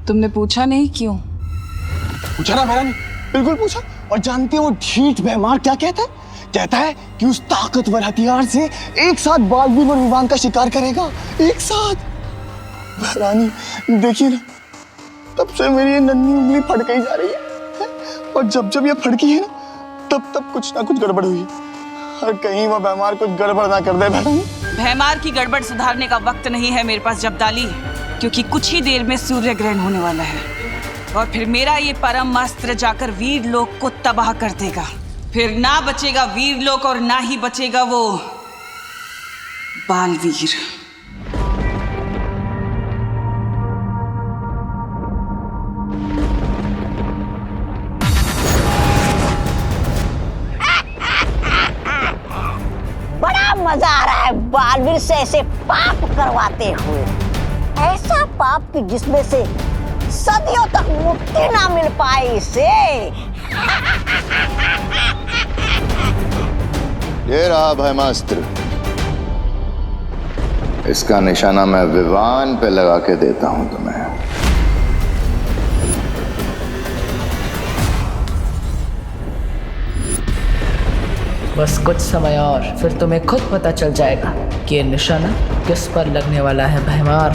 तुमने पूछा नहीं क्यों? पूछा ना मेहरानी, बिल्कुल पूछा। और जानती है वो ढीठ भैमार क्या कहता है? कहता है कि उस ताकतवर हथियार से एक साथ बालवीर और विवान का शिकार करेगा, एक साथ। मेहरानी देखिए ना, तब से मेरी ये नन्ही उंगली फट गई जा रही है, और जब जब ये फड़की है ना, तब तब कुछ ना कुछ गड़बड़ हुई है। और कहीं वो भैमार कुछ गड़बड़ ना कर दे। भैमार की गड़बड़ सुधारने का वक्त नहीं है मेरे पास जब्दाली, क्योंकि कुछ ही देर में सूर्य ग्रहण होने वाला है, और फिर मेरा ये परम अस्त्र जाकर वीर लोक को तबाह कर देगा। फिर ना बचेगा वीर लोक और ना ही बचेगा वो बालवीर। मजा आ रहा है बालवीर से ऐसे पाप करवाते हुए, ऐसा पाप कि जिसमें से सदियों तक मुक्ति ना मिल पाए इसे। ये रहा भैमास्त्र, इसका निशाना मैं विवान पे लगा के देता हूं तुम्हें। बस कुछ समय और, फिर तुम्हें खुद पता चल जाएगा कि ये निशाना किस पर लगने वाला है भैमार।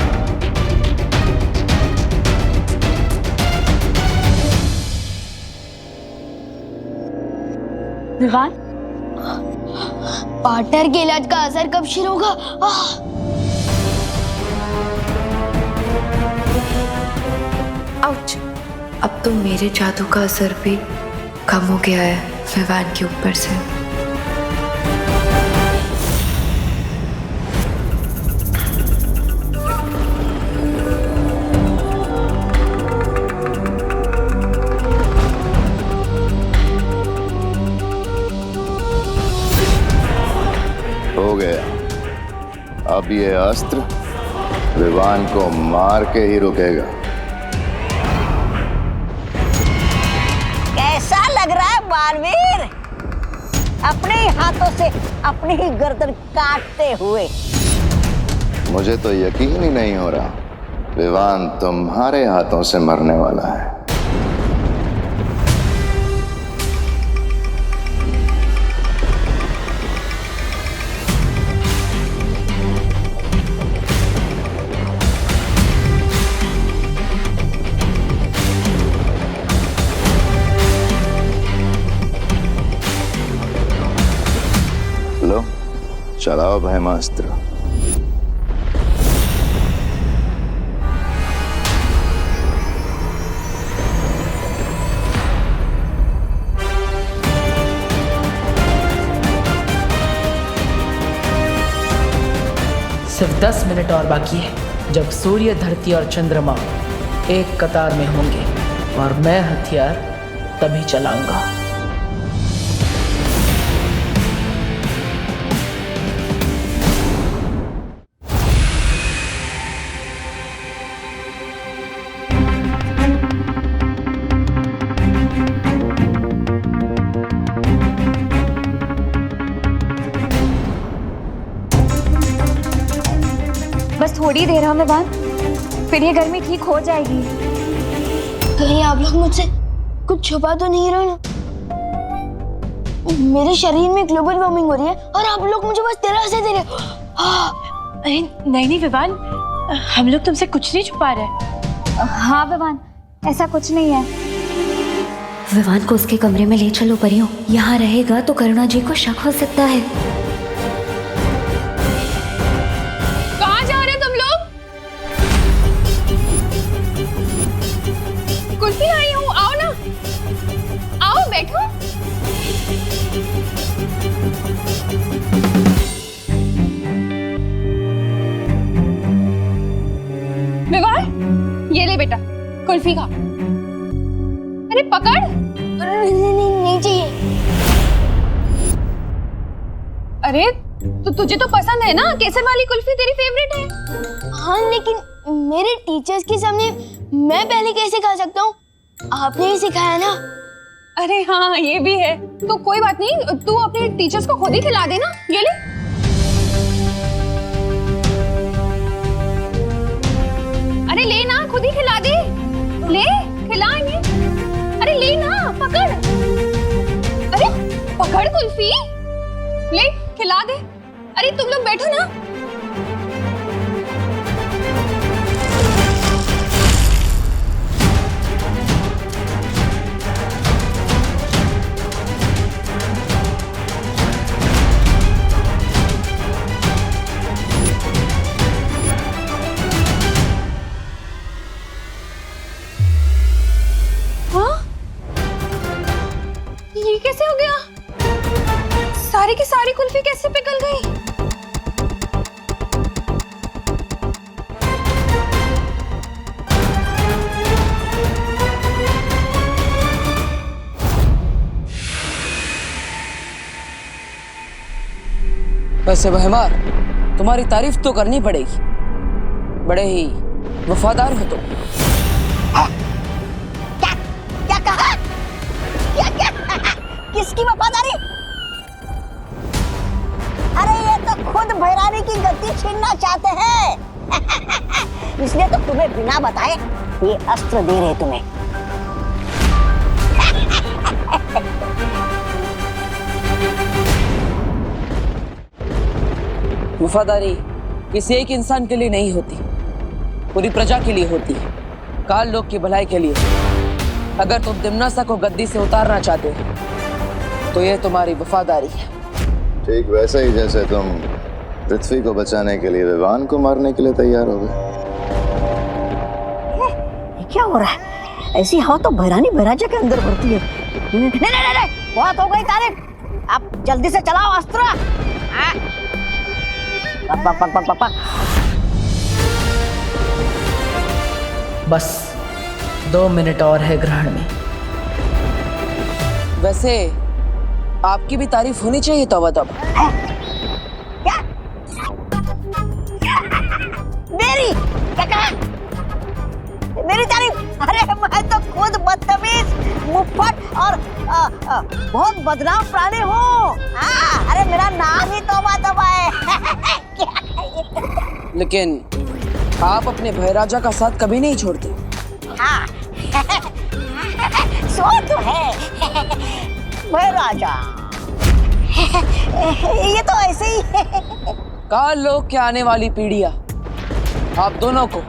विवान, पार्टनर के इलाज का असर कब शुरू होगा? आउच! अब तो मेरे जादू का असर भी कम हो गया है विवान के ऊपर से। हो गया। अब ये अस्त्र विवान को मार के ही रुकेगा। कैसा लग रहा है बालवीर? अपने ही हाथों से अपनी ही गर्दन काटते हुए। मुझे तो यकीन ही नहीं हो रहा, विवान तुम्हारे हाथों से मरने वाला है। लो, चलाओ भैमास्त्र। सिर्फ 10 मिनट और बाकी है, जब सूर्य, धरती और चंद्रमा एक कतार में होंगे, और मैं हथियार तभी चलाऊंगा। थोड़ी देर है विवान, फिर ये गर्मी ठीक हो जाएगी। कहीं आप लोग मुझसे कुछ छुपा तो नहीं रहे ना? मेरे शरीर में ग्लोबल वार्मिंग हो रही है और आप लोग मुझे बस दिलासा दे रहे हो। अरे नहीं नहीं विवान, हम लोग तुमसे कुछ नहीं छुपा रहे। हाँ विवान, ऐसा कुछ नहीं है। विवान को उसके कमरे में ले चलो परियों, यहाँ रहेगा तो करुणा जी को शक हो सकता है। कहाँ जा रहे तुम लोग? कुल्फी आई हूँ, आओ ना, आओ बैठो। विवान, ये ले बेटा कुल्फी खा। अरे पकड़। नहीं चाहिए। अरे तो तुझे तो पसंद है ना, केसर वाली कुल्फी तेरी फेवरेट है। हाँ लेकिन मेरे टीचर्स के सामने मैं पहले कैसे खा सकता हूँ? आपने ही सिखाया ना। अरे हाँ ये भी है, तो कोई बात नहीं, तू अपने टीचर्स को खुद ही खिला देना। ये ले। अरे ले ना, खुद ही खिला दे, ले खिलाएंगे। अरे ले ना, पकड़। अरे पकड़ कुल्फी, ले खिला दे। अरे तुम लोग बैठो ना। ये कैसे हो गया? सारी की सारी कुल्फी कैसे पिघल गई? वैसे बहमार, तुम्हारी तारीफ तो करनी पड़ेगी, बड़े ही वफादार हो तुम। क्या कहा? क्या किसकी वफादारी? अरे ये तो खुद भैरानी की गद्दी छीनना चाहते हैं। इसलिए तो तुम्हें बिना बताए ये अस्त्र दे रहे तुम्हें। वफादारी किसी एक इंसान के लिए नहीं होती, पूरी प्रजा के लिए होती है, काल लोक की भलाई के लिए। अगर तुम दिमनासा को गद्दी से उतारना चाहते हो तो ये तुम्हारी वफादारी है। ठीक वैसे ही जैसे तुम पृथ्वी को बचाने के लिए विवान को मारने के लिए तैयार हो गए। क्या हो रहा है? ऐसी हवा तो भैरानी भैराजा के अंदर भरती है। नहीं, बहुत हो गई तारीफ, अब जल्दी से चलाओ अस्त्र। पापा। बस 2 मिनट और है ग्रहण में। वैसे आपकी भी तारीफ होनी चाहिए तौबा तौबा। मेरी क्या कहा? मेरी तारीफ? अरे मैं तो खुद बदतमीज, मुफ्फट और बहुत बदनाम प्राणी हूँ। अरे मेरा नाम ही तौबा तौबा है। लेकिन आप अपने भैराजा का साथ कभी नहीं छोड़ते। हाँ सो तो है भैराजा। ये तो ऐसे ही है। काल लोक के आने वाली पीढ़ियां आप दोनों को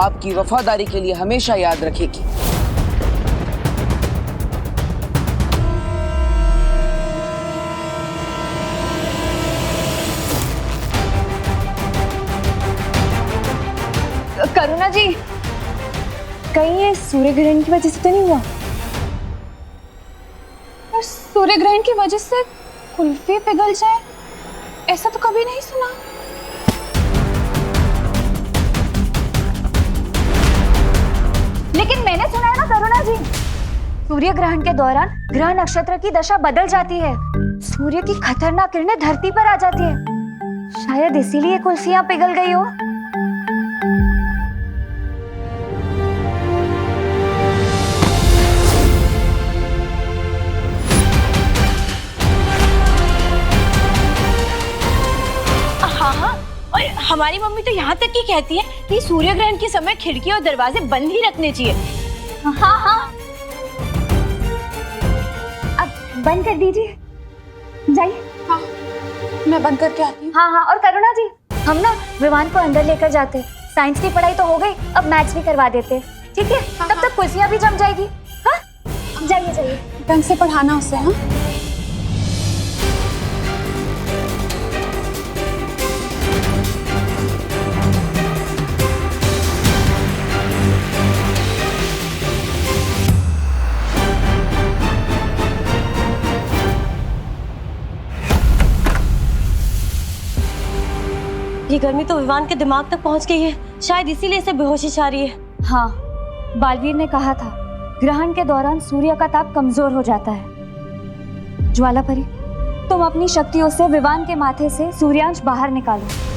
आपकी वफादारी के लिए हमेशा याद रखेगी। करुणा जी, कहीं ये सूर्य ग्रहण की वजह से तो नहीं हुआ? और सूर्य ग्रहण की वजह से कुल्फी पिघल जाए, ऐसा तो कभी नहीं सुना। लेकिन मैंने सुना है ना करुणा जी, सूर्य ग्रहण के दौरान ग्रह नक्षत्र की दशा बदल जाती है, सूर्य की खतरनाक किरणें धरती पर आ जाती है। शायद इसीलिए कुल्फियां पिघल गई हो। हाँ, और हमारी मम्मी तो तो यहाँ तक कि कहती है कि सूर्य ग्रहण के समय खिड़की और दरवाजे बंद ही रखने चाहिए। हाँ हाँ, अब बंद कर दीजिए, जाइए। हाँ, मैं बंद करके आती हूँ। हाँ हाँ, और करुणा जी, हम ना विवान को अंदर लेकर जाते। साइंस की पढ़ाई तो हो गई, अब मैथ्स भी करवा देते, ठीक है? तब तक कुर्सियाँ भी जम जाएगी। हाँ, जाइए जाइए, ढंग से पढ़ाना उसे। हाँ, ये गर्मी तो विवान के दिमाग तक पहुंच गई है, शायद इसीलिए इसे बेहोशी छा रही है। हाँ, बालवीर ने कहा था ग्रहण के दौरान सूर्य का ताप कमजोर हो जाता है। ज्वालापरी, तुम अपनी शक्तियों से विवान के माथे से सूर्यांश बाहर निकालो।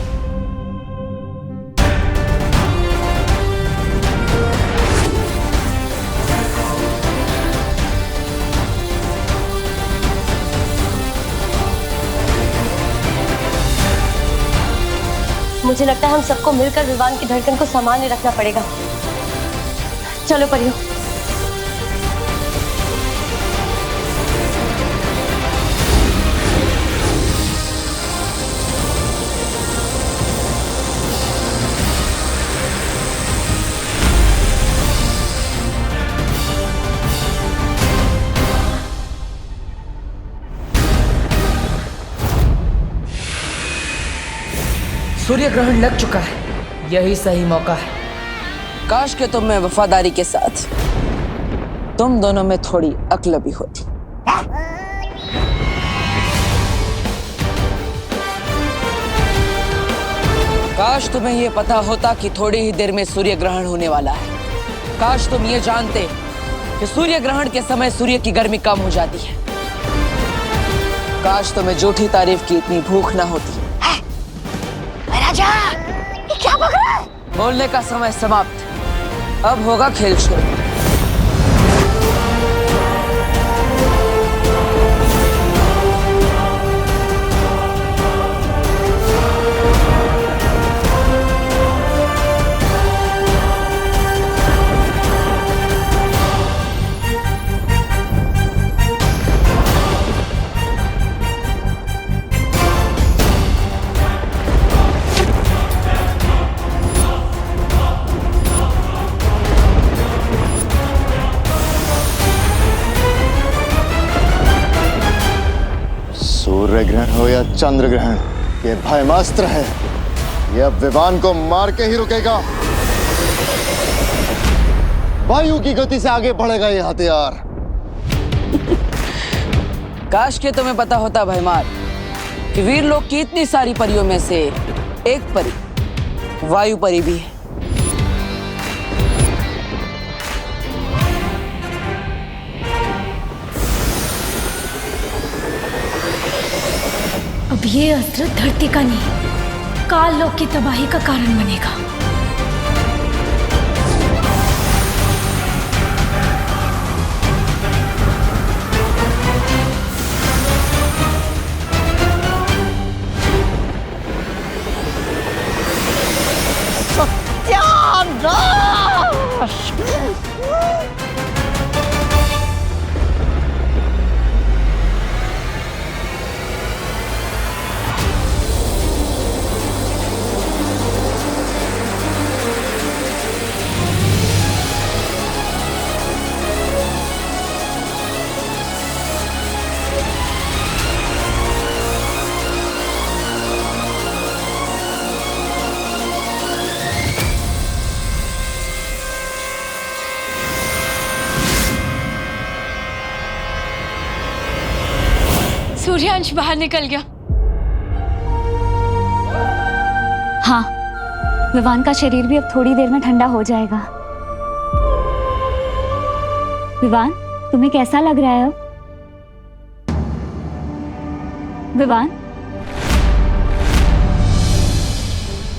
मुझे लगता है हम सबको मिलकर विवान की धड़कन को सामान्य रखना पड़ेगा। चलो परियो। सूर्य ग्रहण लग चुका है, यही सही मौका है। काश के तुम में वफादारी के साथ तुम दोनों में थोड़ी अक्ल भी होती। काश तुम्हें यह पता होता कि थोड़ी ही देर में सूर्य ग्रहण होने वाला है। काश तुम ये जानते कि सूर्य ग्रहण के समय सूर्य की गर्मी कम हो जाती है। काश तुम्हें झूठी तारीफ की इतनी भूख ना होती। राजा, ये क्या बक रहा है? बोलने का समय समाप्त, अब होगा खेल शुरू। सूर्य ग्रहण हो या चंद्र ग्रहण, ये भयमास्त्र है। यह अब विवान को मार के ही रुकेगा। वायु की गति से आगे बढ़ेगा ये हथियार। काश के तुम्हें पता होता भयमार कि वीर लोग की इतनी सारी परियों में से एक परी वायु परी भी है। अब ये अस्त्र धरती का नहीं, काल लोक की तबाही का कारण बनेगा। सूर्यांश बाहर निकल गया। हाँ, विवान का शरीर भी अब थोड़ी देर में ठंडा हो जाएगा। विवान, तुम्हें कैसा लग रहा है अब? विवान?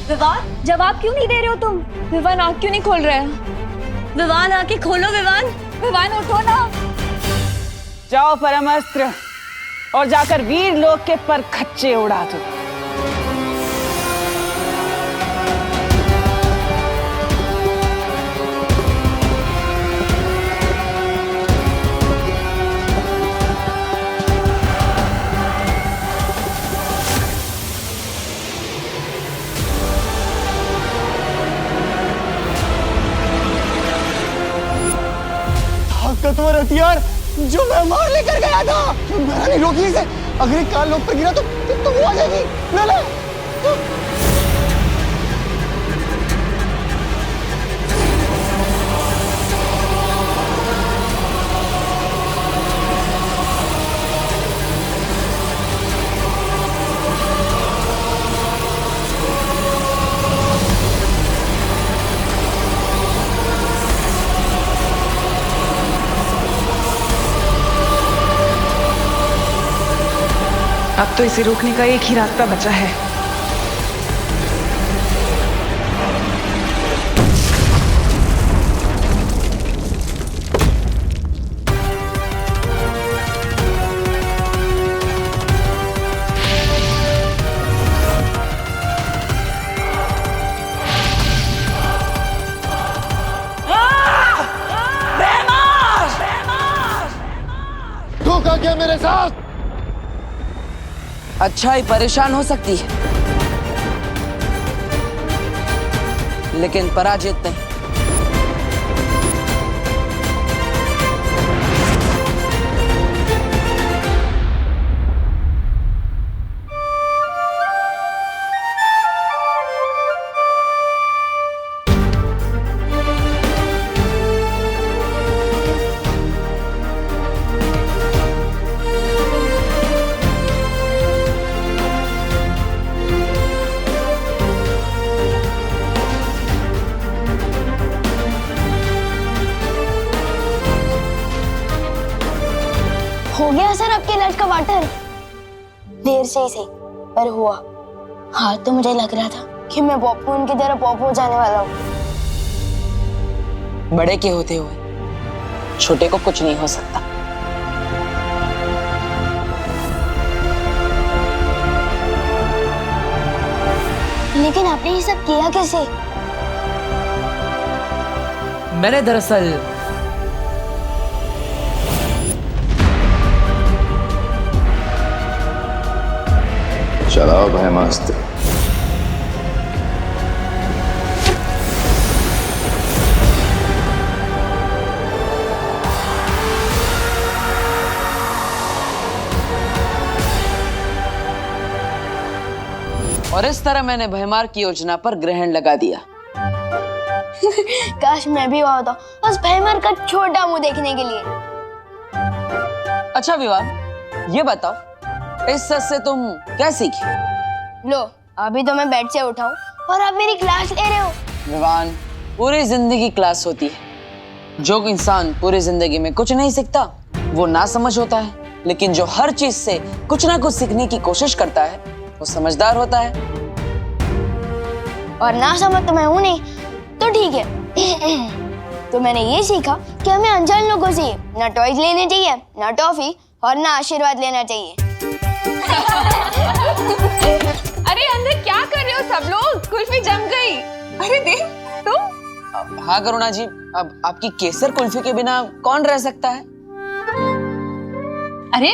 विवान, जवाब क्यों नहीं दे रहे हो तुम? विवान आँख क्यों नहीं खोल रहा है? विवान आके खोलो। विवान, विवान उठो ना। जाओ परमास्त्र और जाकर वीर लोग के पर खच्चे उड़ा दो। हथियार जो मैं मार लेकर गया था। मैंने नहीं रोकी इसे। अगर एक कान लोग पर गिरा तो वो आ जाएगी। ना ना अब तो इसे रोकने का एक ही रास्ता बचा है। धोखा किया मेरे साथ। अच्छाई परेशान हो सकती है, लेकिन पराजित नहीं। हो गया सर आपके लंच का वाटर? देर से ही सही पर हुआ। हाँ तो मुझे लग रहा था कि मैं पॉपकॉर्न की तरह पॉप हो जाने वाला हूँ। बड़े के होते हुए छोटे को कुछ नहीं हो सकता। लेकिन आपने ये सब किया कैसे? मैंने दरअसल चलाओ भयमास्त्र। और इस तरह मैंने भयमार की योजना पर ग्रहण लगा दिया। काश मैं भी वहां होता, बस भयमार का छोटा मुंह देखने के लिए। अच्छा विवान, ये बताओ इस सच से तुम क्या सीखी? लो अभी तो मैं बेड से उठा हूँ और आप मेरी क्लास ले रहे हो। विवान, पूरी जिंदगी क्लास होती है। जो इंसान पूरी जिंदगी में कुछ नहीं सीखता वो ना समझ होता है, लेकिन जो हर चीज से कुछ ना कुछ सीखने की कोशिश करता है वो समझदार होता है। और ना समझ तो मैं हूं नहीं, तो ठीक है। तो मैंने ये सीखा कि हमें अनजान लोगों से ना टॉयज लेने चाहिए, ना टॉफी और ना आशीर्वाद लेना चाहिए। अरे अंदर क्या कर रहे हो सब लोग? कुल्फी जम गई। अरे देख तुम। हाँ करुणा जी, अब आपकी केसर कुल्फी के बिना कौन रह सकता है? अरे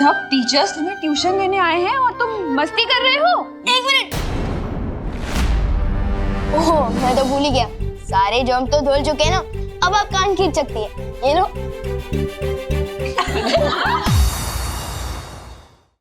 सब टीचर्स तुम्हें ट्यूशन लेने आए हैं और तुम मस्ती कर रहे हो। एक मिनट। ओह मैं तो भूल ही गया, सारे जर्म तो धुल चुके हैं ना, अब आप कान खींच सकती है। ये लो।